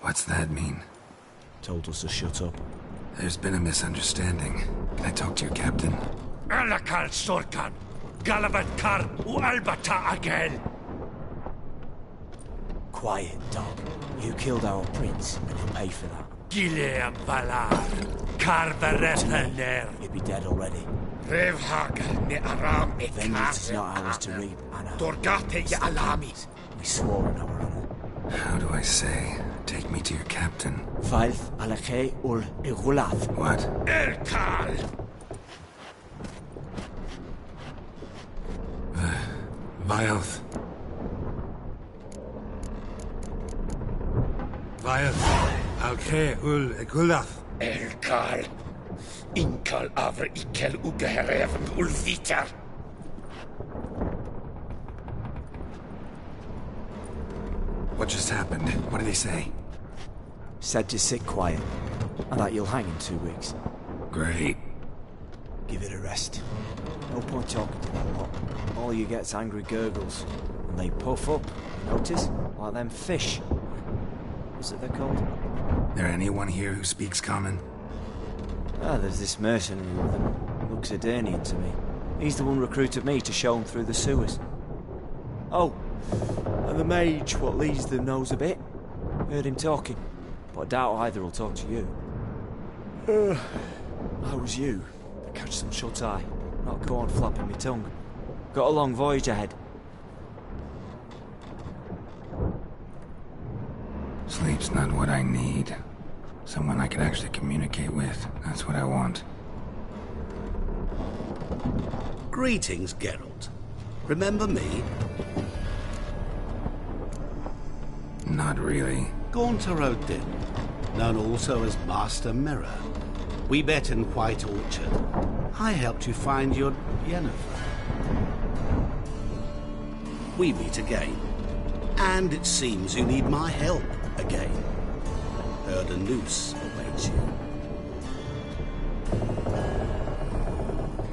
[SPEAKER 2] What's that mean?
[SPEAKER 13] Told us to shut up.
[SPEAKER 2] There's been a misunderstanding. Can I talk to your captain?
[SPEAKER 11] Alakal Sorkan! Galavat Kar u Albata again!
[SPEAKER 13] Quiet, dog. You killed our prince, and you'll pay for that.
[SPEAKER 11] Gileam Valar! Karvarepaner!
[SPEAKER 13] You'd be dead already.
[SPEAKER 11] Revhagal ne Aram e
[SPEAKER 13] Vengeance is not ours to reap, Anna.
[SPEAKER 11] Dorgate ya Alami!
[SPEAKER 13] We swore on our honor.
[SPEAKER 2] How do I say? Take me to your captain.
[SPEAKER 13] Faith Alakhe ul Igulath.
[SPEAKER 2] What?
[SPEAKER 11] Elkal!
[SPEAKER 2] Vioth. Vioth. Alkhe ul Igulath.
[SPEAKER 11] Elkal! Inkal avre ikel ugeherevn ulviter!
[SPEAKER 2] What just happened? What did he say?
[SPEAKER 13] Said to sit quiet, and that you'll hang in 2 weeks.
[SPEAKER 2] Great.
[SPEAKER 13] Give it a rest. No point talking to that lot. All you get's angry gurgles. And they puff up, notice? Like them fish. What's it they're called?
[SPEAKER 2] There anyone here who speaks common?
[SPEAKER 13] Ah, there's this mercenary with them. Looks Edirnian to me. He's the one recruited me to show him through the sewers. Oh, and the mage what leads them knows a bit. Heard him talking, but I doubt either will talk to you. How was you? Catch some shut-eye. Not go on flapping my tongue. Got a long voyage ahead.
[SPEAKER 2] Sleep's not what I need. Someone I can actually communicate with. That's what I want.
[SPEAKER 5] Greetings, Geralt. Remember me?
[SPEAKER 2] Not really.
[SPEAKER 16] Gaunter Odin, known also as Master Mirror. We met in White Orchard. I helped you find your Yennefer. We meet again. And it seems you need my help again. Heard a noose awaits you.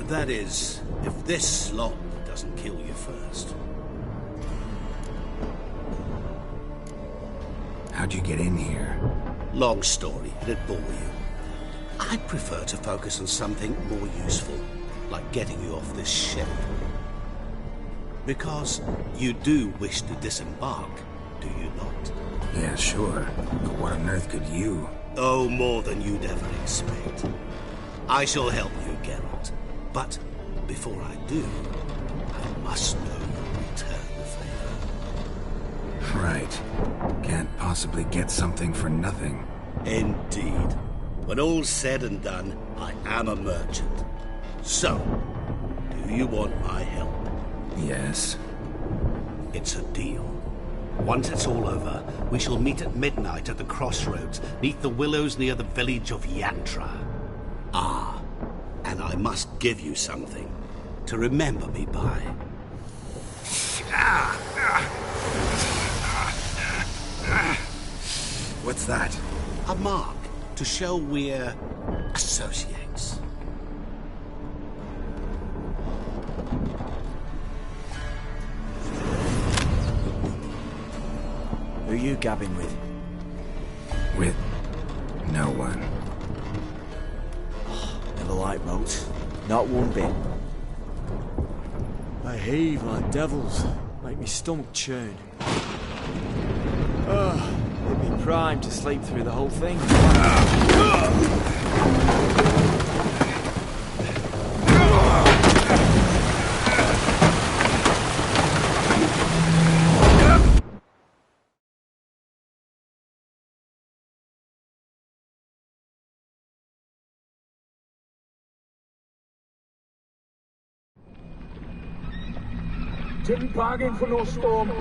[SPEAKER 16] That is, if this slop doesn't kill you first.
[SPEAKER 2] How'd you get in here?
[SPEAKER 16] Long story, it'd bore you. I'd prefer to focus on something more useful, like getting you off this ship. Because you do wish to disembark, do you not?
[SPEAKER 2] Yeah, sure. But what on earth could you?
[SPEAKER 16] Oh, more than you'd ever expect. I shall help you, Geralt. But before I do, I must know you'll return the favor.
[SPEAKER 2] Right. Can't possibly get something for nothing.
[SPEAKER 16] Indeed. When all's said and done, I am a merchant. So, do you want my help?
[SPEAKER 2] Yes.
[SPEAKER 16] It's a deal. Once it's all over, we shall meet at midnight at the crossroads, neath the willows near the village of Yantra. Ah, and I must give you something to remember me by.
[SPEAKER 2] What's that?
[SPEAKER 16] A mark to show we're associates.
[SPEAKER 13] Who you gabbing with?
[SPEAKER 2] With no one.
[SPEAKER 13] Never liked boats. Not one bit. They heave like devils. Make me stomach churn. It'd be prime to sleep through the whole thing.
[SPEAKER 14] Didn't bargain for no storm.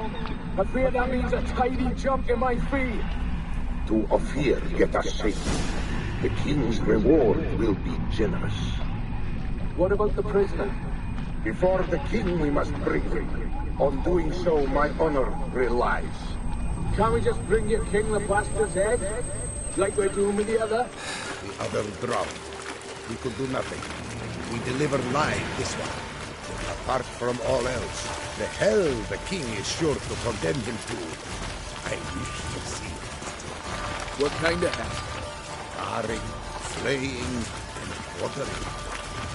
[SPEAKER 14] I fear that means a tidy jump in my fee.
[SPEAKER 17] To Ophir get us safe. The king's reward will be generous.
[SPEAKER 14] What about the prisoner?
[SPEAKER 17] Before the king we must bring him. On doing so, my honor relies.
[SPEAKER 14] Can't we just bring your king the bastard's head? Like we're doing with the other?
[SPEAKER 17] The other drowned. We could do nothing. We deliver live this one. Apart from all else, the hell the king is sure to condemn him to, I wish to see.
[SPEAKER 14] What kind of hell?
[SPEAKER 17] Carring, flaying, and quartering.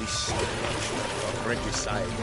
[SPEAKER 17] This is regicide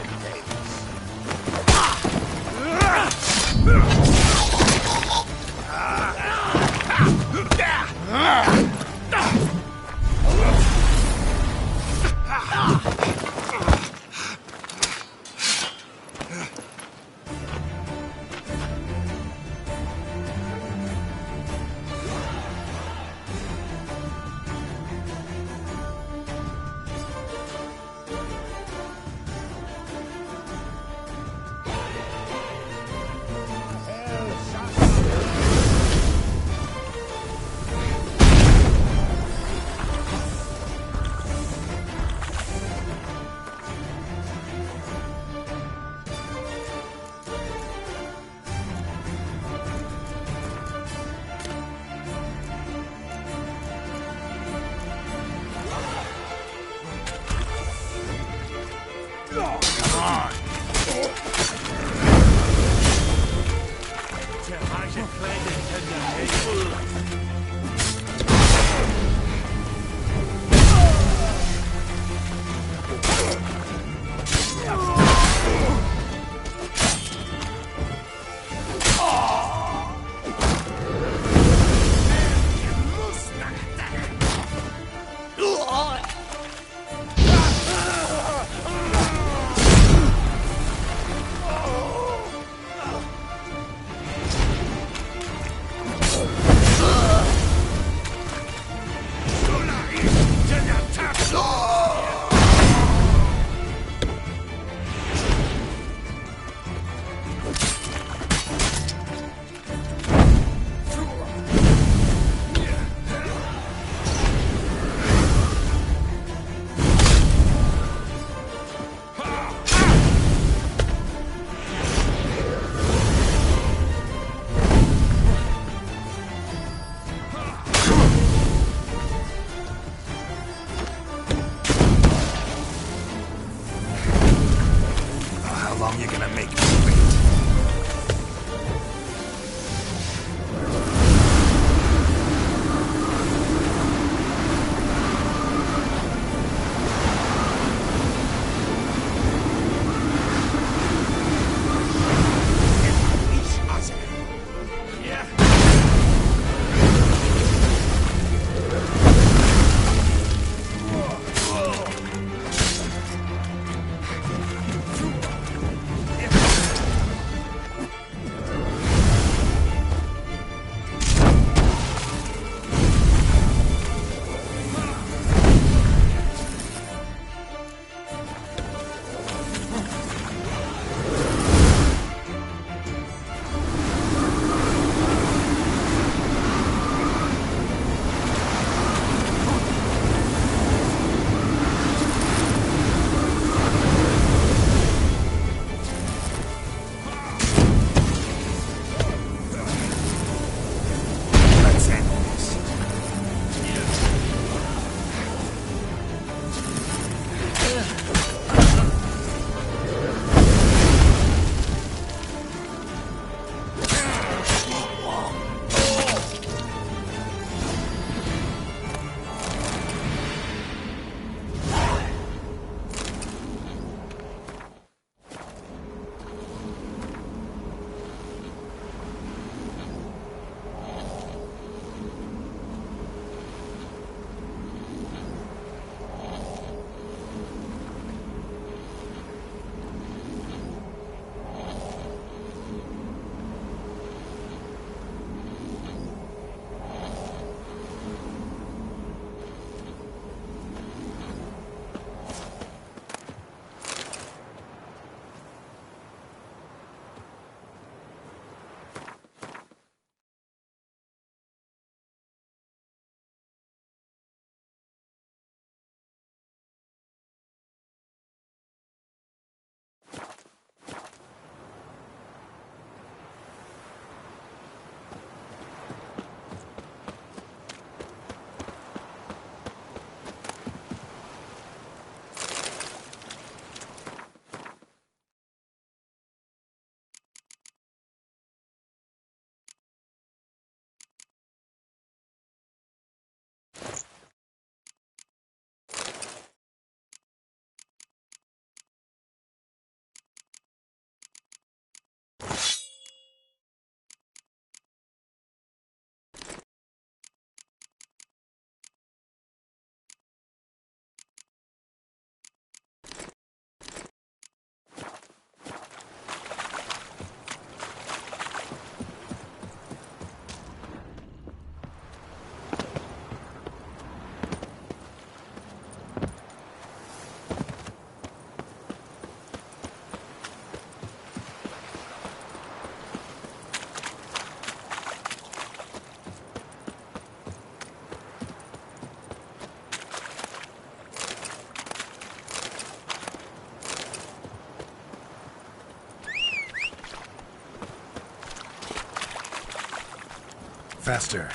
[SPEAKER 2] Faster.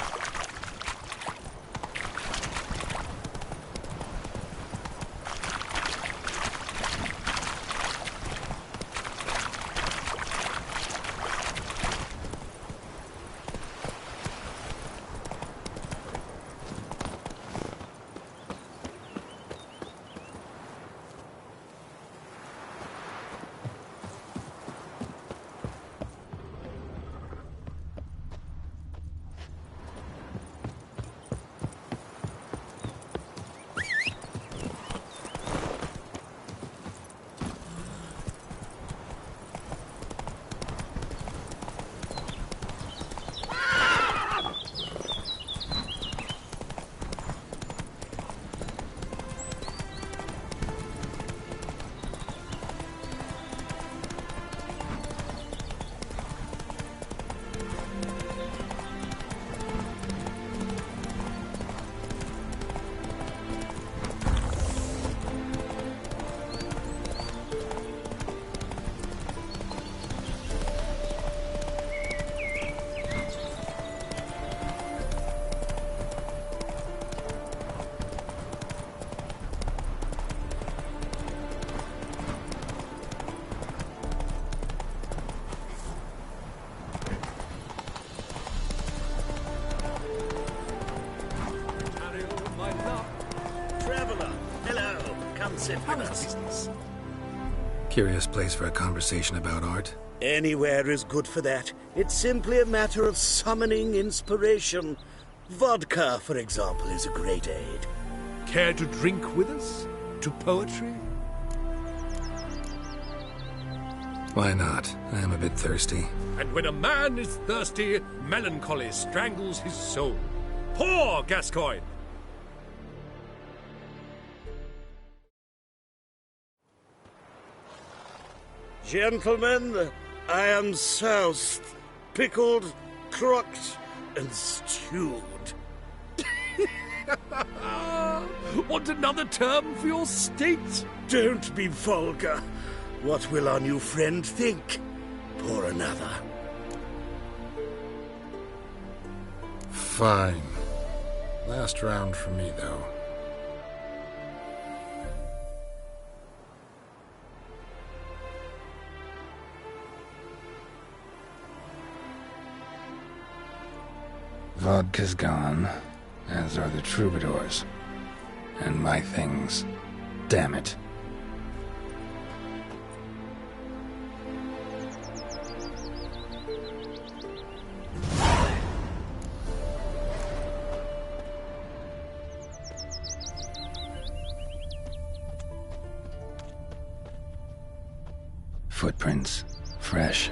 [SPEAKER 2] Curious place for a conversation about art.
[SPEAKER 5] Anywhere is good for that. It's simply a matter of summoning inspiration. Vodka, for example, is a great aid.
[SPEAKER 11] Care to drink with us? To poetry?
[SPEAKER 2] Why not? I am a bit thirsty.
[SPEAKER 11] And when a man is thirsty, melancholy strangles his soul. Pour, Gascoigne!
[SPEAKER 5] Gentlemen, I am soused, pickled, crocked, and stewed.
[SPEAKER 11] Want another term for your state?
[SPEAKER 5] Don't be vulgar. What will our new friend think? Pour another.
[SPEAKER 2] Fine. Last round for me, though. Vodka's gone, as are the troubadours. And my things. Damn it. Footprints. Fresh.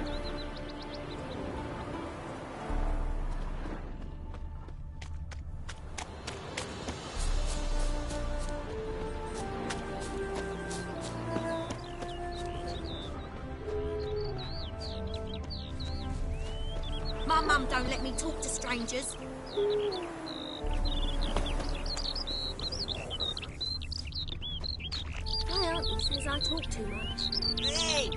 [SPEAKER 18] My mum don't let me talk to strangers. My auntie says I talk too much. Hey!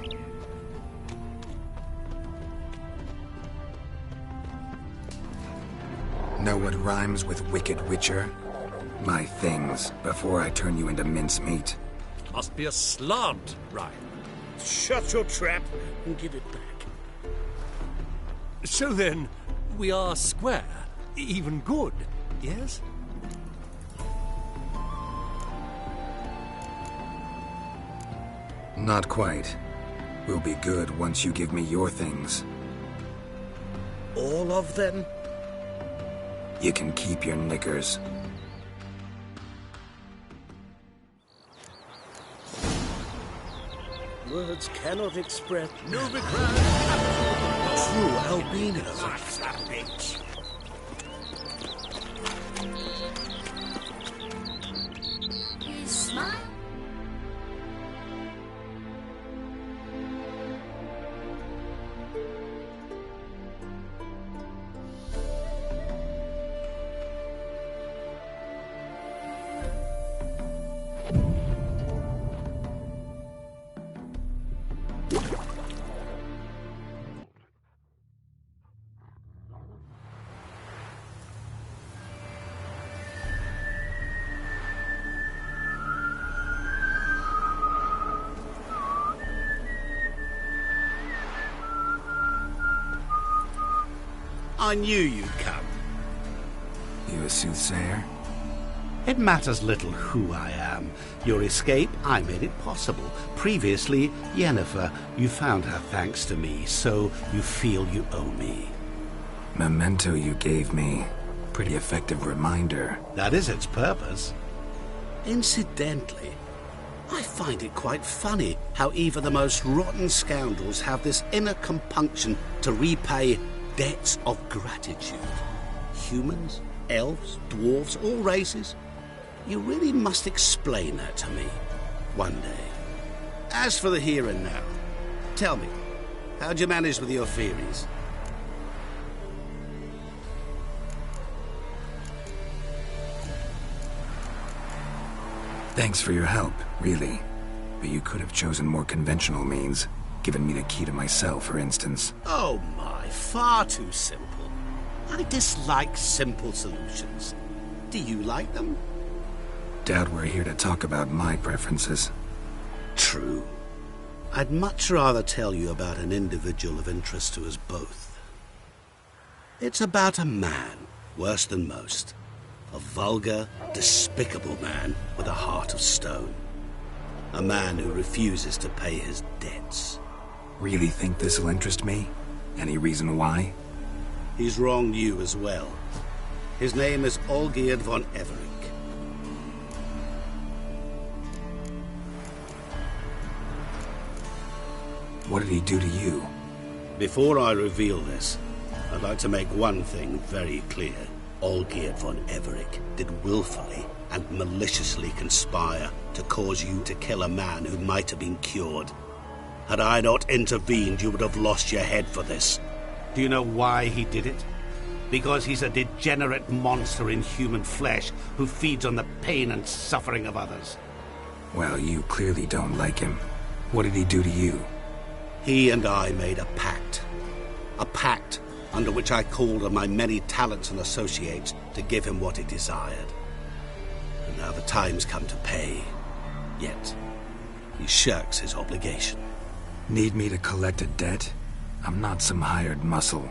[SPEAKER 2] Know what rhymes with wicked witcher? My things, before I turn you into mincemeat.
[SPEAKER 11] Must be a slant rhyme.
[SPEAKER 5] Shut your trap and give it back.
[SPEAKER 11] So then, we are square, even good, yes?
[SPEAKER 2] Not quite. We'll be good once you give me your things.
[SPEAKER 5] All of them?
[SPEAKER 2] You can keep your knickers.
[SPEAKER 5] Words cannot express.
[SPEAKER 11] Nubicrat!
[SPEAKER 5] True albino.
[SPEAKER 3] That's that bitch.
[SPEAKER 18] You smile?
[SPEAKER 16] I knew you'd come.
[SPEAKER 2] You a soothsayer?
[SPEAKER 16] It matters little who I am. Your escape, I made it possible. Previously, Yennefer, you found her thanks to me, so you feel you owe me.
[SPEAKER 2] Memento you gave me. Pretty effective reminder.
[SPEAKER 16] That is its purpose. Incidentally, I find it quite funny how even the most rotten scoundrels have this inner compunction to repay debts of gratitude. Humans, elves, dwarves, all races. You really must explain that to me one day. As for the here and now, tell me, how'd you manage with your theories?
[SPEAKER 2] Thanks for your help, really. But you could have chosen more conventional means. Given me the key to my cell, for instance.
[SPEAKER 16] Oh my, far too simple. I dislike simple solutions. Do you like them?
[SPEAKER 2] Doubt we're here to talk about my preferences.
[SPEAKER 16] True. I'd much rather tell you about an individual of interest to us both. It's about a man, worse than most. A vulgar, despicable man with a heart of stone. A man who refuses to pay his debts.
[SPEAKER 2] Really think this'll interest me? Any reason why?
[SPEAKER 16] He's wronged you as well. His name is Olgierd von Everick.
[SPEAKER 2] What did he do to you?
[SPEAKER 16] Before I reveal this, I'd like to make one thing very clear. Olgierd von Everick did willfully and maliciously conspire to cause you to kill a man who might have been cured. Had I not intervened, you would have lost your head for this. Do you know why he did it? Because he's a degenerate monster in human flesh who feeds on the pain and suffering of others.
[SPEAKER 2] Well, you clearly don't like him. What did he do to you?
[SPEAKER 16] He and I made a pact. A pact under which I called on my many talents and associates to give him what he desired. And now the time's come to pay. Yet, he shirks his obligation.
[SPEAKER 2] Need me to collect a debt? I'm not some hired muscle.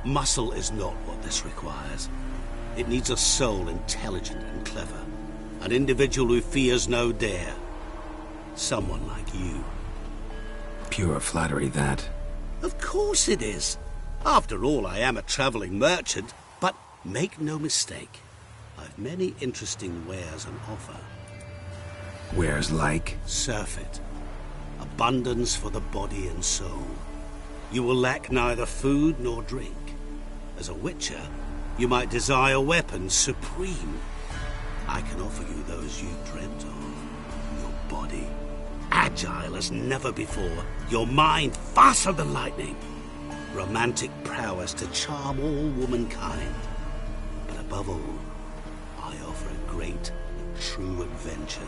[SPEAKER 16] Muscle is not what this requires. It needs a soul intelligent and clever. An individual who fears no dare. Someone like you.
[SPEAKER 2] Pure flattery, that.
[SPEAKER 16] Of course it is. After all, I am a traveling merchant, but make no mistake. I've many interesting wares on offer.
[SPEAKER 2] Wares like?
[SPEAKER 16] Surfeit. Abundance for the body and soul. You will lack neither food nor drink. As a witcher, you might desire weapons supreme. I can offer you those you dreamt of. Your body, agile as never before. Your mind, faster than lightning. Romantic prowess to charm all womankind. But above all, I offer a great, true adventure.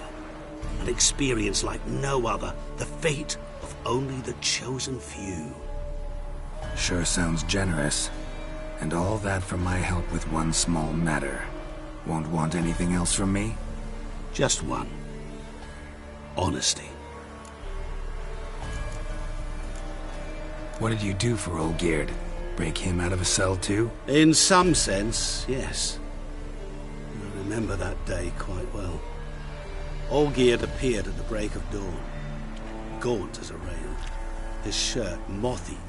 [SPEAKER 16] An experience like no other. The fate of only the chosen few.
[SPEAKER 2] Sure sounds generous. And all that for my help with one small matter. Won't want anything else from me?
[SPEAKER 16] Just one. Honesty.
[SPEAKER 2] What did you do for Olgierd? Break him out of a cell too?
[SPEAKER 16] In some sense, yes. I remember that day quite well. Olgierd appeared at the break of dawn, gaunt as a rail, his shirt moth-eaten.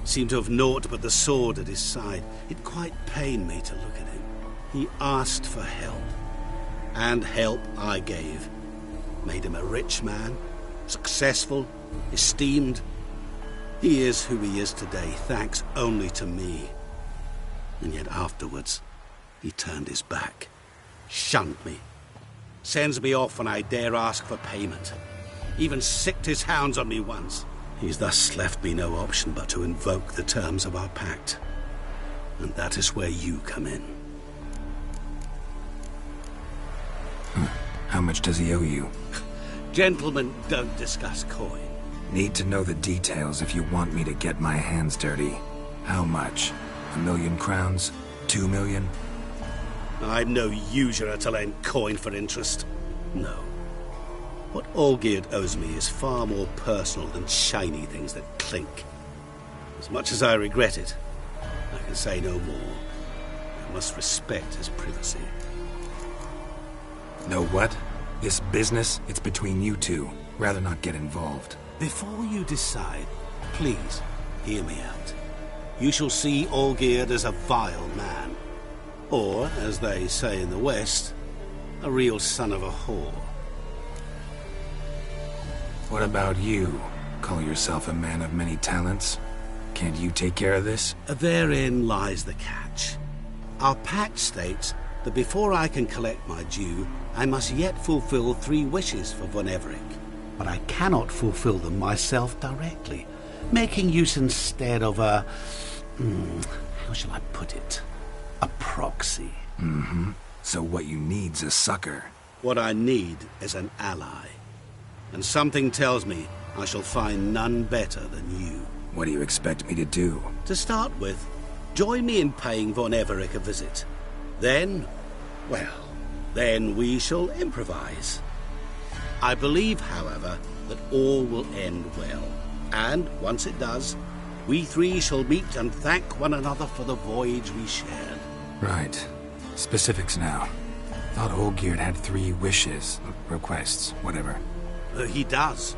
[SPEAKER 16] Seemed to have naught but the sword at his side. It quite pained me to look at him. He asked for help, and help I gave. Made him a rich man, successful, esteemed. He is who he is today, thanks only to me. And yet afterwards, he turned his back, shunned me, sends me off when I dare ask for payment. Even sicked his hounds on me once. He's thus left me no option but to invoke the terms of our pact. And that is where you come in.
[SPEAKER 2] How much does he owe you?
[SPEAKER 16] Gentlemen don't discuss coin.
[SPEAKER 2] Need to know the details if you want me to get my hands dirty. How much? 1,000,000 crowns? 2 million?
[SPEAKER 16] I'm no usurer to lend coin for interest. No. What Olgierd owes me is far more personal than shiny things that clink. As much as I regret it, I can say no more. I must respect his privacy.
[SPEAKER 2] Know what? This business, it's between you two. Rather not get involved.
[SPEAKER 16] Before you decide, please hear me out. You shall see Olgierd as a vile man. Or, as they say in the West, a real son of a whore.
[SPEAKER 2] What about you? Call yourself a man of many talents? Can't you take care of this?
[SPEAKER 16] Therein lies the catch. Our pact states that before I can collect my due, I must yet fulfill 3 wishes for Von Everec. But I cannot fulfill them myself directly, making use instead of a... how shall I put it? A proxy.
[SPEAKER 2] Mm-hmm. So what you need's a sucker.
[SPEAKER 16] What I need is an ally. And something tells me I shall find none better than you.
[SPEAKER 2] What do you expect me to do?
[SPEAKER 16] To start with, join me in paying Von Everec a visit. Then, well, then we shall improvise. I believe, however, that all will end well. And, once it does, we 3 shall meet and thank one another for the voyage we shared.
[SPEAKER 2] Right. Specifics now. Thought Olgierd had 3 wishes, requests, whatever.
[SPEAKER 16] He does.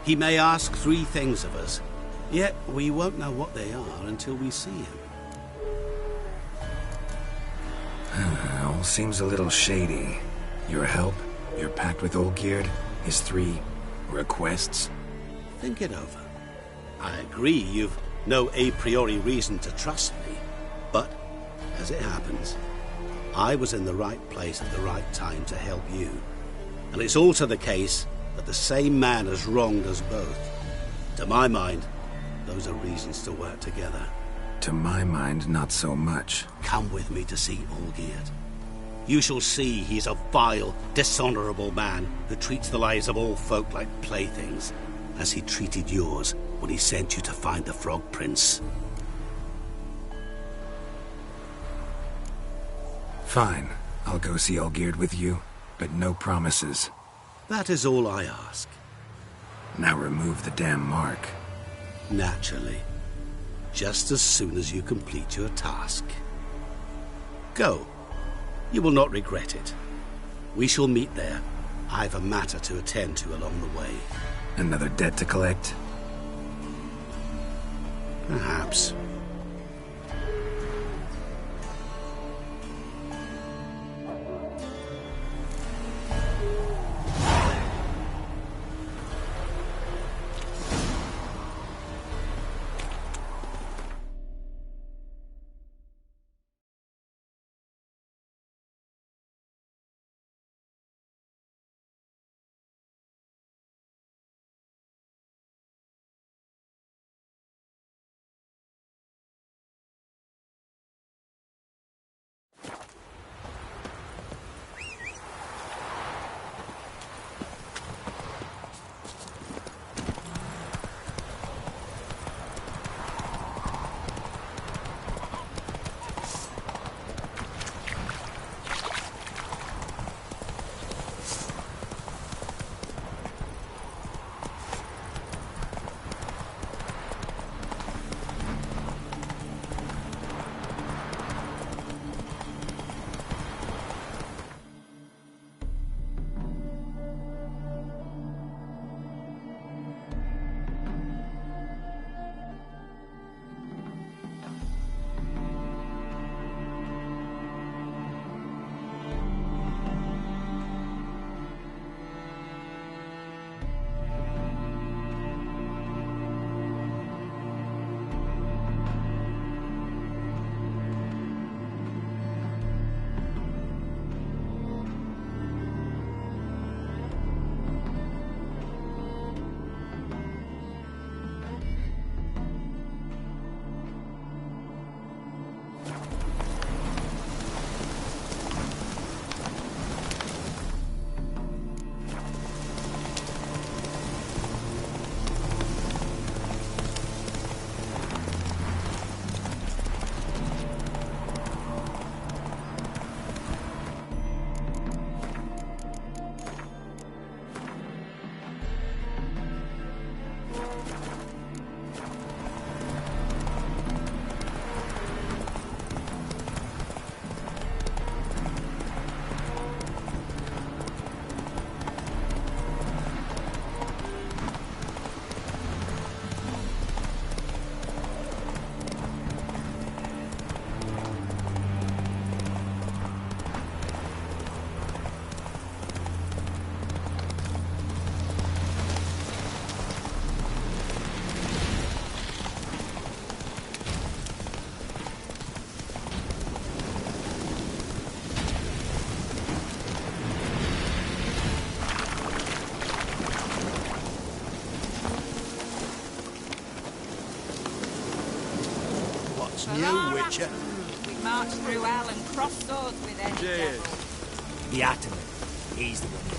[SPEAKER 16] He may ask 3 things of us, yet we won't know what they are until we see him.
[SPEAKER 2] All seems a little shady. Your help, your pact with Olgierd, his 3 requests.
[SPEAKER 16] Think it over. I agree you've no a priori reason to trust me, but, as it happens, I was in the right place at the right time to help you. And it's also the case that the same man has wronged us both. To my mind, those are reasons to work together.
[SPEAKER 2] To my mind, not so much.
[SPEAKER 16] Come with me to see Olgierd. You shall see he's a vile, dishonorable man who treats the lives of all folk like playthings, as he treated yours when he sent you to find the Frog Prince.
[SPEAKER 2] Fine. I'll go see Olgierd with you, but no promises.
[SPEAKER 16] That is all I ask.
[SPEAKER 2] Now remove the damn mark.
[SPEAKER 16] Naturally. Just as soon as you complete your task. Go. You will not regret it. We shall meet there. I've a matter to attend to along the way.
[SPEAKER 2] Another debt to collect?
[SPEAKER 16] Perhaps.
[SPEAKER 6] What's new, Witcher?
[SPEAKER 4] We marched through hell and crossed swords with any
[SPEAKER 1] Cheers.
[SPEAKER 4] devil.
[SPEAKER 13] The Ataman. He's the one you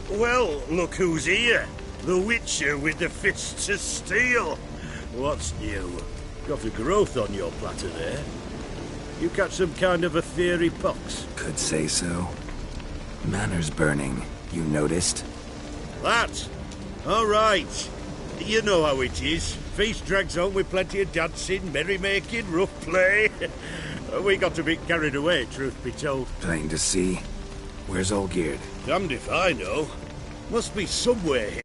[SPEAKER 13] want.
[SPEAKER 5] Well, look who's here. The Witcher with the fists of steel. What's new? Got a growth on your platter there. You catch some kind of a theory pox?
[SPEAKER 2] Could say so. Manor's burning. You noticed?
[SPEAKER 5] That? All right. You know how it is. Feast drags on with plenty of dancing, merrymaking, rough play. We got a bit carried away, truth be told.
[SPEAKER 2] Plain to see. Where's Olgierd?
[SPEAKER 5] Damned if I know. Must be somewhere here.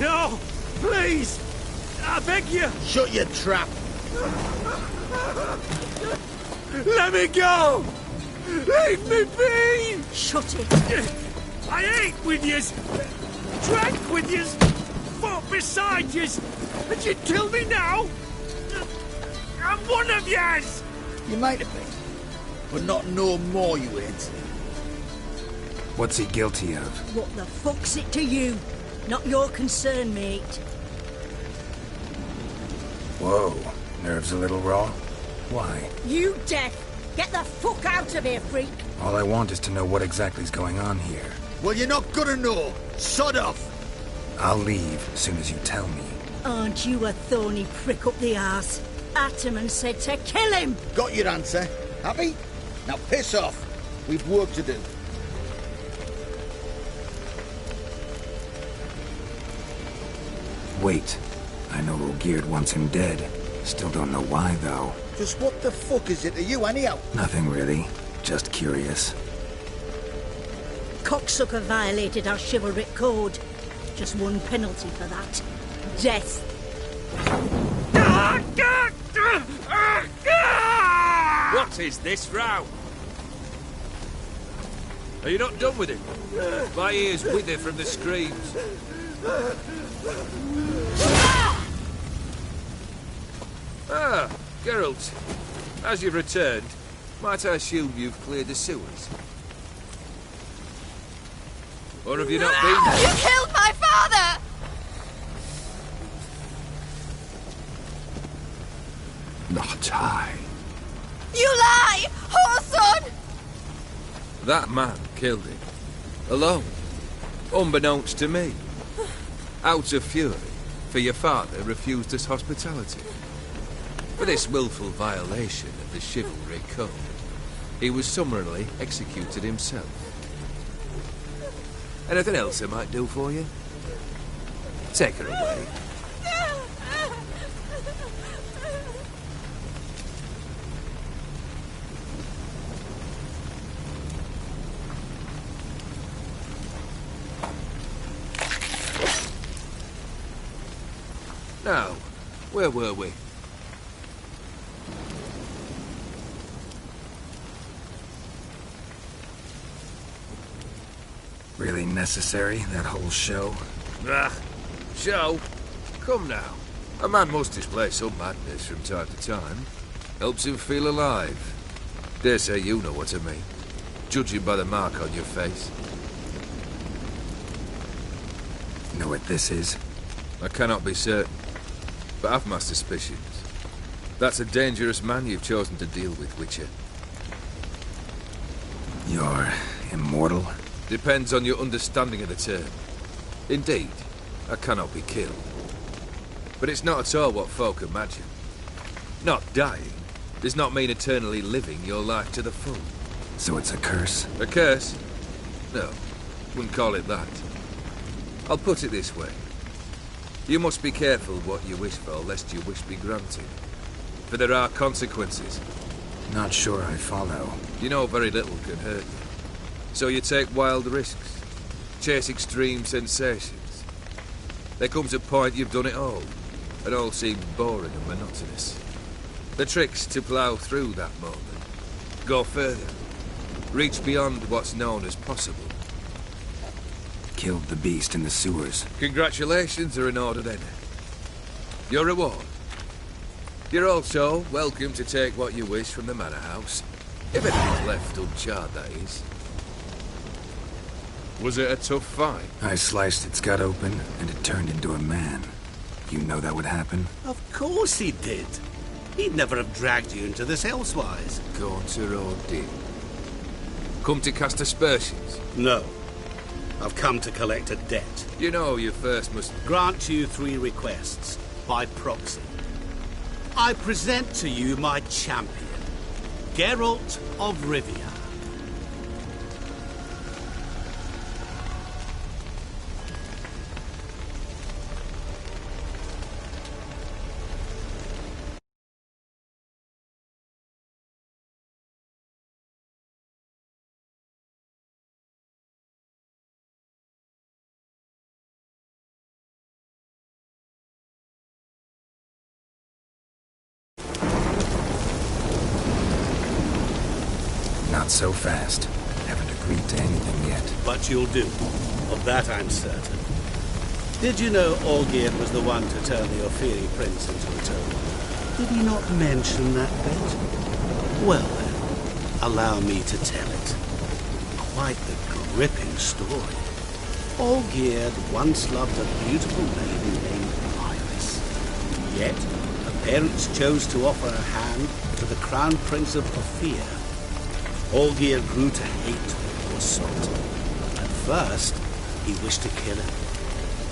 [SPEAKER 12] No! Please! I beg you!
[SPEAKER 6] Shut your trap!
[SPEAKER 12] Let me go! Leave me be!
[SPEAKER 7] Shut it!
[SPEAKER 12] I ate with yous! Drank with yous! Fought beside yous! And you kill me now? I'm one of yous!
[SPEAKER 6] You might have been, but not no more you ain't.
[SPEAKER 2] What's he guilty of?
[SPEAKER 7] What the fuck's it to you? Not your concern, mate.
[SPEAKER 2] Whoa. Nerves a little raw? Why?
[SPEAKER 7] You deaf! Get the fuck out of here, freak!
[SPEAKER 2] All I want is to know what exactly's going on here.
[SPEAKER 6] Well, you're not gonna know. Sod off!
[SPEAKER 2] I'll leave as soon as you tell me.
[SPEAKER 7] Aren't you a thorny prick up the arse? Ataman said to kill him!
[SPEAKER 6] Got your answer. Happy? Now piss off. We've work to do.
[SPEAKER 2] Wait. I know Olgierd wants him dead. Still don't know why, though.
[SPEAKER 6] Just what the fuck is it to you, anyhow?
[SPEAKER 2] Nothing really. Just curious.
[SPEAKER 7] cocksucker violated our chivalric code. Just one penalty for that. Death.
[SPEAKER 8] What is this row? Are you not done with it? My ears wither from the screams. Ah, Geralt. As you've returned, might I assume you've cleared the sewers? Or have you not been there?
[SPEAKER 9] You killed my father!
[SPEAKER 2] Not I.
[SPEAKER 9] You lie! Whoreson!
[SPEAKER 8] That man killed him. Alone. Unbeknownst to me. Out of fury, for your father refused us hospitality. For this willful violation of the chivalry code, he was summarily executed himself. Anything else I might do for you? Take her away. Now, where were we?
[SPEAKER 2] Really necessary, that whole show?
[SPEAKER 8] Ah, show? Come now. A man must display some madness from time to time. Helps him feel alive. Dare say you know what I mean. Judging by the mark on your face.
[SPEAKER 2] Know what this is?
[SPEAKER 8] I cannot be certain, but I've my suspicions. That's a dangerous man you've chosen to deal with, Witcher.
[SPEAKER 2] You're immortal?
[SPEAKER 8] Depends on your understanding of the term. Indeed, I cannot be killed. But it's not at all what folk imagine. Not dying does not mean eternally living your life to the full.
[SPEAKER 2] So it's a curse?
[SPEAKER 8] A curse? No, wouldn't call it that. I'll put it this way. You must be careful what you wish for, lest your wish be granted. For there are consequences.
[SPEAKER 2] Not sure I follow.
[SPEAKER 8] You know very little can hurt you. So you take wild risks. Chase extreme sensations. There comes a point you've done it all. And all seems boring and monotonous. The trick's to plough through that moment. Go further. Reach beyond what's known as possible.
[SPEAKER 2] Killed the beast in the sewers.
[SPEAKER 8] Congratulations are in order then. Your reward. You're also welcome to take what you wish from the manor house. If anything's left uncharred, that is. Was it a tough fight?
[SPEAKER 2] I sliced its gut open, and it turned into a man. You know that would happen?
[SPEAKER 16] Of course he did. He'd never have dragged you into this elsewise.
[SPEAKER 8] Gaunter or did? Come to cast aspersions?
[SPEAKER 16] No. I've come to collect a debt.
[SPEAKER 8] You know you first must...
[SPEAKER 16] Grant you 3 requests, by proxy. I present to you my champion, Geralt of Rivia.
[SPEAKER 2] Not so fast. Haven't agreed to anything yet.
[SPEAKER 16] But you'll do. Of that I'm certain. Did you know Olgierd was the one to turn the Ophiri prince into a toad? Did he not mention that bit? Well then, allow me to tell it. Quite the gripping story. Olgierd once loved a beautiful maiden named Iris. Yet, her parents chose to offer her hand to the crown prince of Ophir. Olgierd grew to hate the poor salt. At first, he wished to kill him.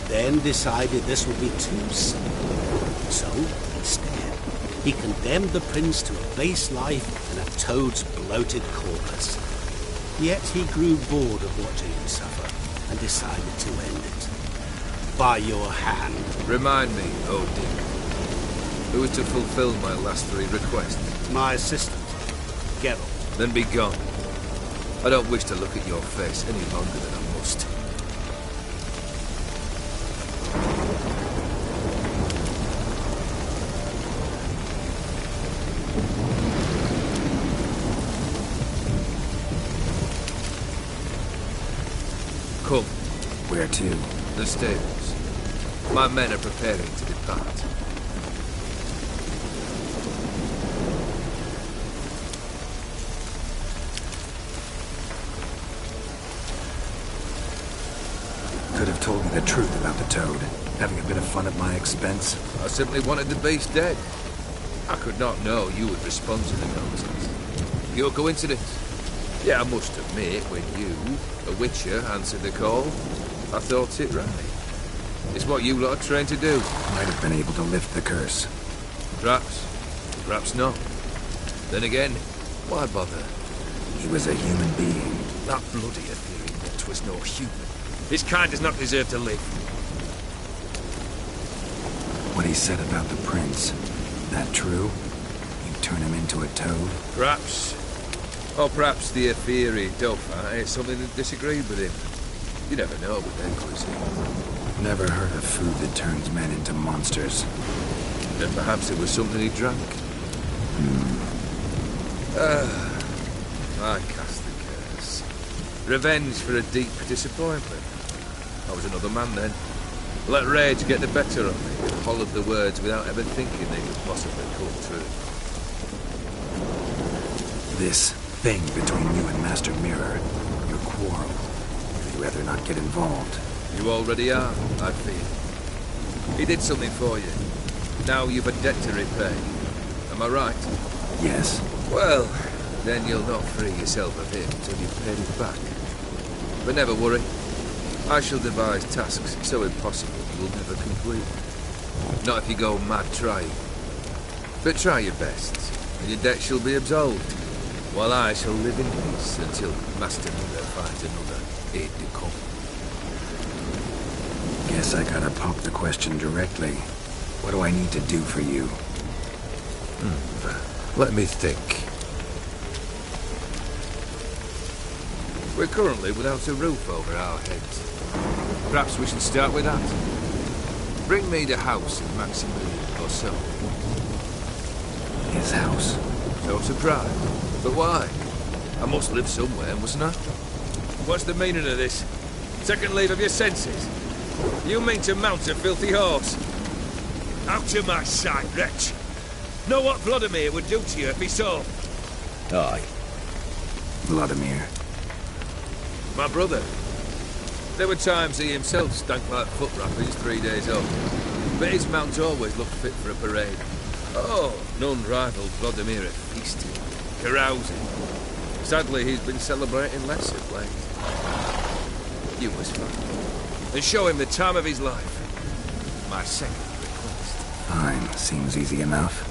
[SPEAKER 16] Then decided this would be too simple. So, instead, he condemned the prince to a base life in a toad's bloated corpus. Yet he grew bored of watching him suffer and decided to end it. By your hand.
[SPEAKER 8] Remind me, Odin. Who is to fulfill my last 3 requests?
[SPEAKER 16] My assistant, Geralt.
[SPEAKER 8] Then be gone. I don't wish to look at your face any longer than I must. Come.
[SPEAKER 2] Where to?
[SPEAKER 8] The stables. My men are preparing to depart.
[SPEAKER 2] Could have told me the truth about the toad, having a bit of fun at my expense.
[SPEAKER 8] I simply wanted the beast dead. I could not know you would respond to the notice. Pure coincidence. Yeah, I must admit, when you, a witcher, answered the call, I thought it right. It's what you lot are trained to do.
[SPEAKER 2] Might have been able to lift the curse.
[SPEAKER 8] Perhaps. Perhaps not. Then again, why bother?
[SPEAKER 2] He was a human being.
[SPEAKER 8] That bloody Ethereal 'twas no human. His kind does not deserve to live.
[SPEAKER 2] What he said about the prince, that true? You turn him into a toad?
[SPEAKER 8] Perhaps. Or perhaps the Ethereal Dauphin ate something that disagreed with him. You never know with their cuisine.
[SPEAKER 2] Never heard of food that turns men into monsters.
[SPEAKER 8] Then perhaps it was something he drank. I cast the curse. Revenge for a deep disappointment. I was another man then. Let rage get the better of me and hollered the words without ever thinking they could possibly come true.
[SPEAKER 2] This thing between you and Master Mirror, your quarrel. You'd rather not get involved.
[SPEAKER 8] You already are, I feel. He did something for you. Now you've a debt to repay. Am I right?
[SPEAKER 2] Yes.
[SPEAKER 8] Well, then you'll not free yourself of him until you've paid it back. But never worry. I shall devise tasks so impossible you'll never complete. Not if you go mad trying. But try your best, and your debt shall be absolved, while I shall live in peace until Master Mirror finds another aide-de-camp.
[SPEAKER 2] Guess I gotta pop the question directly. What do I need to do for you?
[SPEAKER 8] Let me think. We're currently without a roof over our heads. Perhaps we should start with that. Bring me the house of Maximilian or so.
[SPEAKER 2] His house?
[SPEAKER 8] No surprise. But why? I must live somewhere, mustn't I? What's the meaning of this? Second leave of your senses? You mean to mount a filthy horse? Out of my sight, wretch! Know what Vladimir would do to you if he saw?
[SPEAKER 6] Aye.
[SPEAKER 2] Vladimir.
[SPEAKER 8] My brother. There were times he himself stank like foot wrappers 3 days old. But his mount always looked fit for a parade. Oh, none rivaled Vladimir at feasting, carousing. Sadly, he's been celebrating less of late. You must find him, and show him the time of his life. My second request.
[SPEAKER 2] Fine, seems easy enough.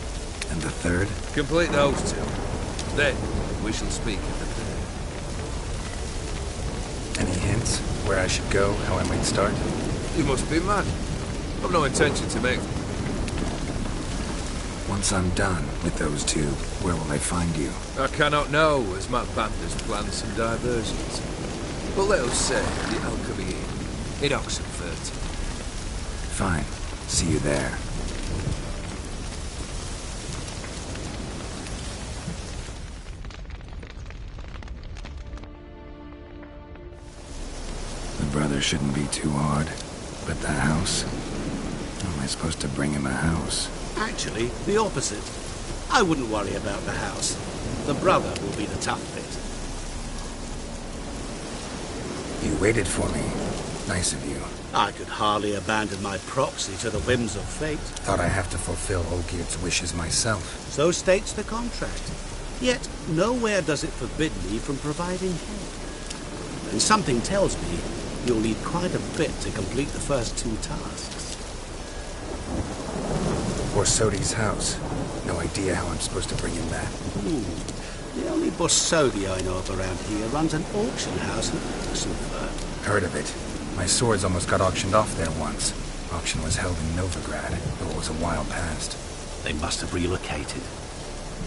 [SPEAKER 2] And the third?
[SPEAKER 8] Complete those two. Then, we shall speak of the third.
[SPEAKER 2] Any hints? Where I should go? How I might start?
[SPEAKER 8] You must be mad. I've no intention to make...
[SPEAKER 2] Once I'm done with those two, where will I find you?
[SPEAKER 8] I cannot know, as my band has planned some diversions. But let us say the Alchemy Inn in Oxenford.
[SPEAKER 2] Fine. See you there. The brother shouldn't be too hard. But the house? How am I supposed to bring him a house?
[SPEAKER 16] Actually, the opposite. I wouldn't worry about the house. The brother will be the tough bit.
[SPEAKER 2] You waited for me. Nice of you.
[SPEAKER 16] I could hardly abandon my proxy to the whims of fate.
[SPEAKER 2] Thought I have to fulfill Olgierd's wishes myself.
[SPEAKER 16] So states the contract. Yet, nowhere does it forbid me from providing help. And something tells me you'll need quite a bit to complete the first two tasks.
[SPEAKER 2] Borsodi's house. No idea how I'm supposed to bring him that.
[SPEAKER 16] The only Borsodi I know of around here runs an auction house in Oxenford.
[SPEAKER 2] Heard of it. My swords almost got auctioned off there once. Auction was held in Novigrad, though it was a while past.
[SPEAKER 16] They must have relocated.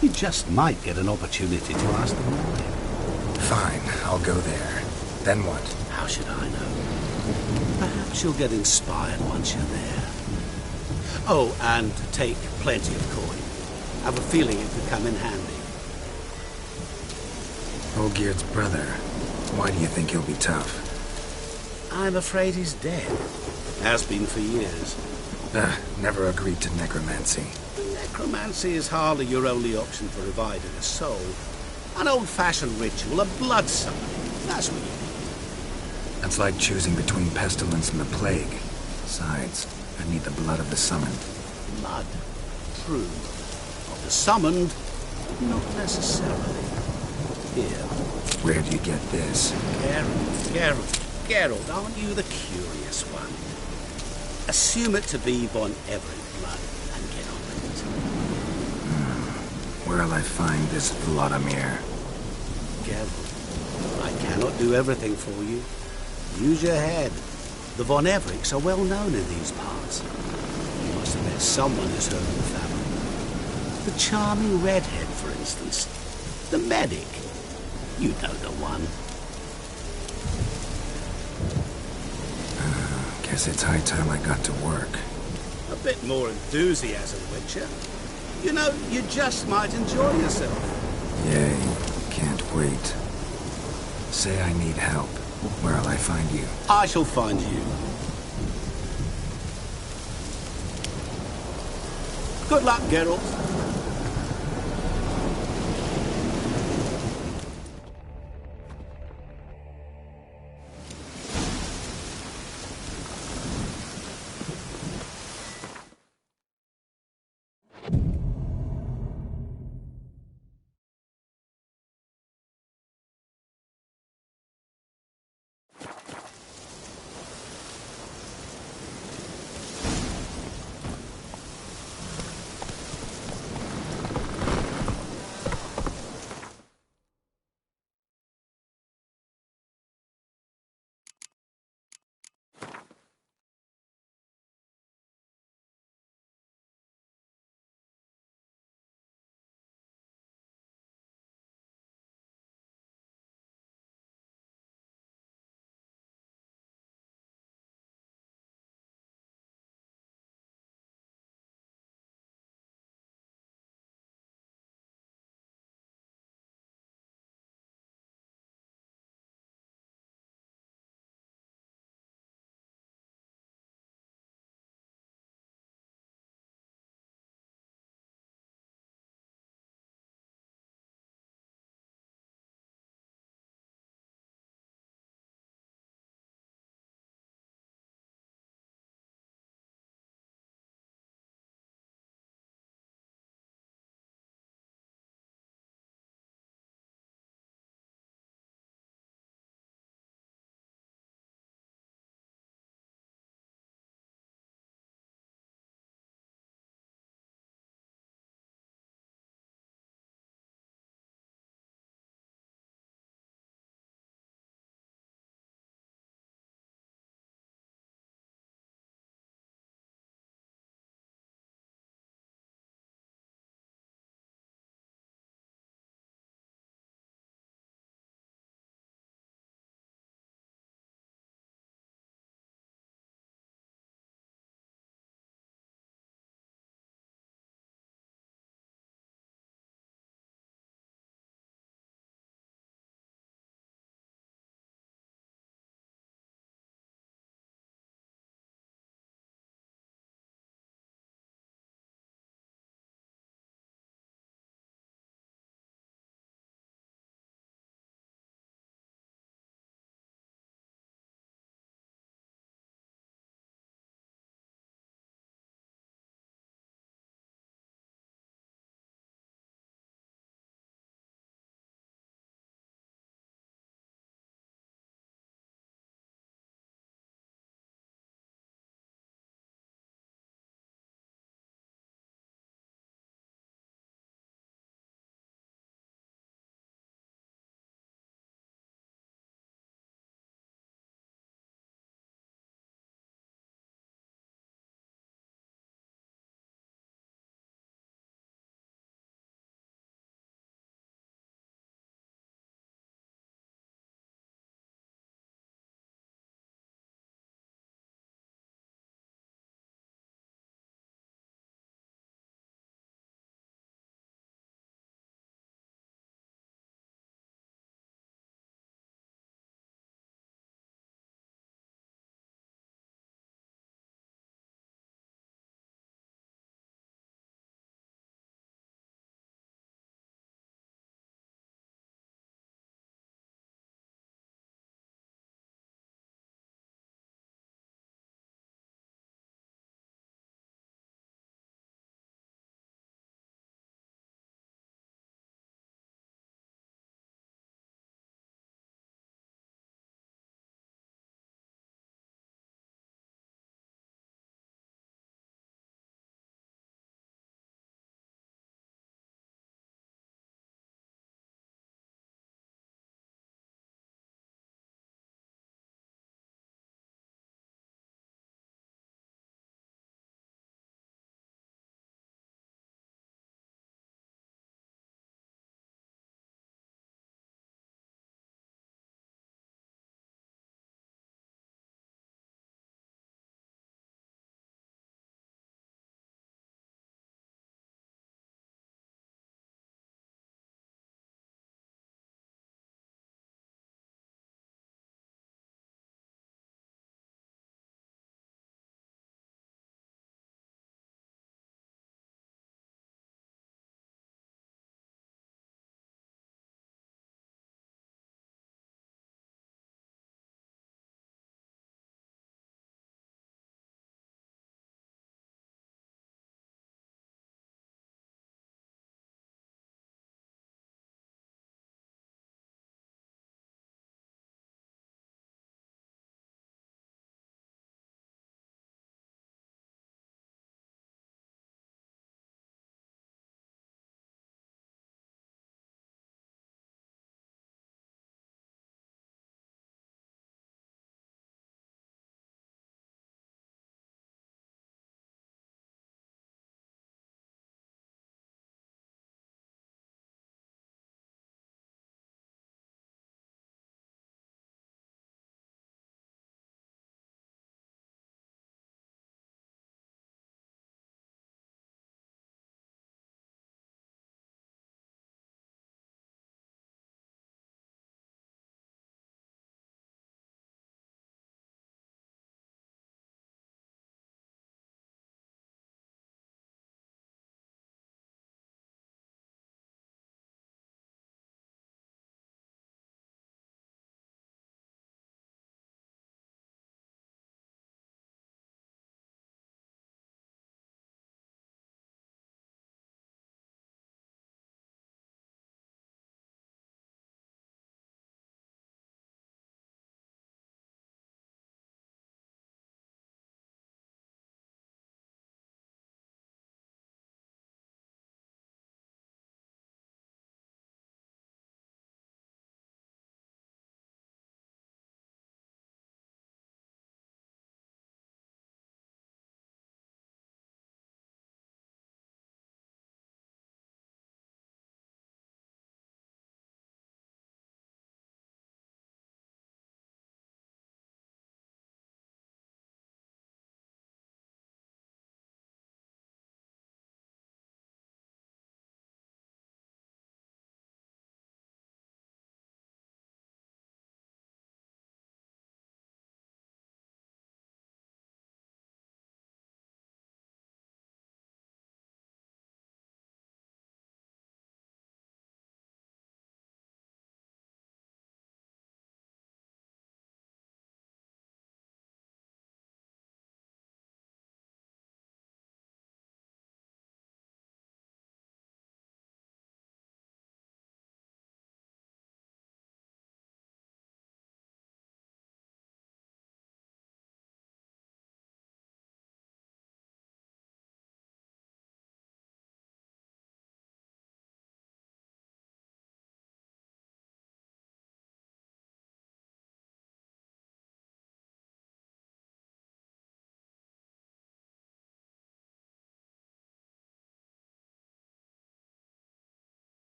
[SPEAKER 16] You just might get an opportunity to ask them why.
[SPEAKER 2] Fine, I'll go there. Then what?
[SPEAKER 16] How should I know? Perhaps you'll get inspired once you're there. Oh, and take plenty of coin. I have a feeling it could come in handy.
[SPEAKER 2] Olgierd's brother. Why do you think he'll be tough?
[SPEAKER 16] I'm afraid he's dead. Has been for years.
[SPEAKER 2] Never agreed to necromancy.
[SPEAKER 16] Necromancy is hardly your only option for reviving a soul. An old-fashioned ritual, a blood summoning. That's what you need.
[SPEAKER 2] That's like choosing between pestilence and the plague. Besides, I need the blood of the summoned.
[SPEAKER 16] Blood? True. Of the summoned, not necessarily. Here.
[SPEAKER 2] Where do you get this?
[SPEAKER 16] Geralt, aren't you the curious one? Assume it to be Von Everett blood and get on with it.
[SPEAKER 2] Where'll I find this Vladimir?
[SPEAKER 16] Geralt, I cannot do everything for you. Use your head. The Von Evericks are well known in these parts. You must have met someone who's heard of the family. The charming redhead, for instance. The medic. You know the one.
[SPEAKER 2] Guess it's high time I got to work.
[SPEAKER 16] A bit more enthusiasm, Witcher. You know, you just might enjoy yourself.
[SPEAKER 2] Yay. Can't wait. Say I need help. Where'll I find you?
[SPEAKER 16] I shall find you. Good luck, Geralt.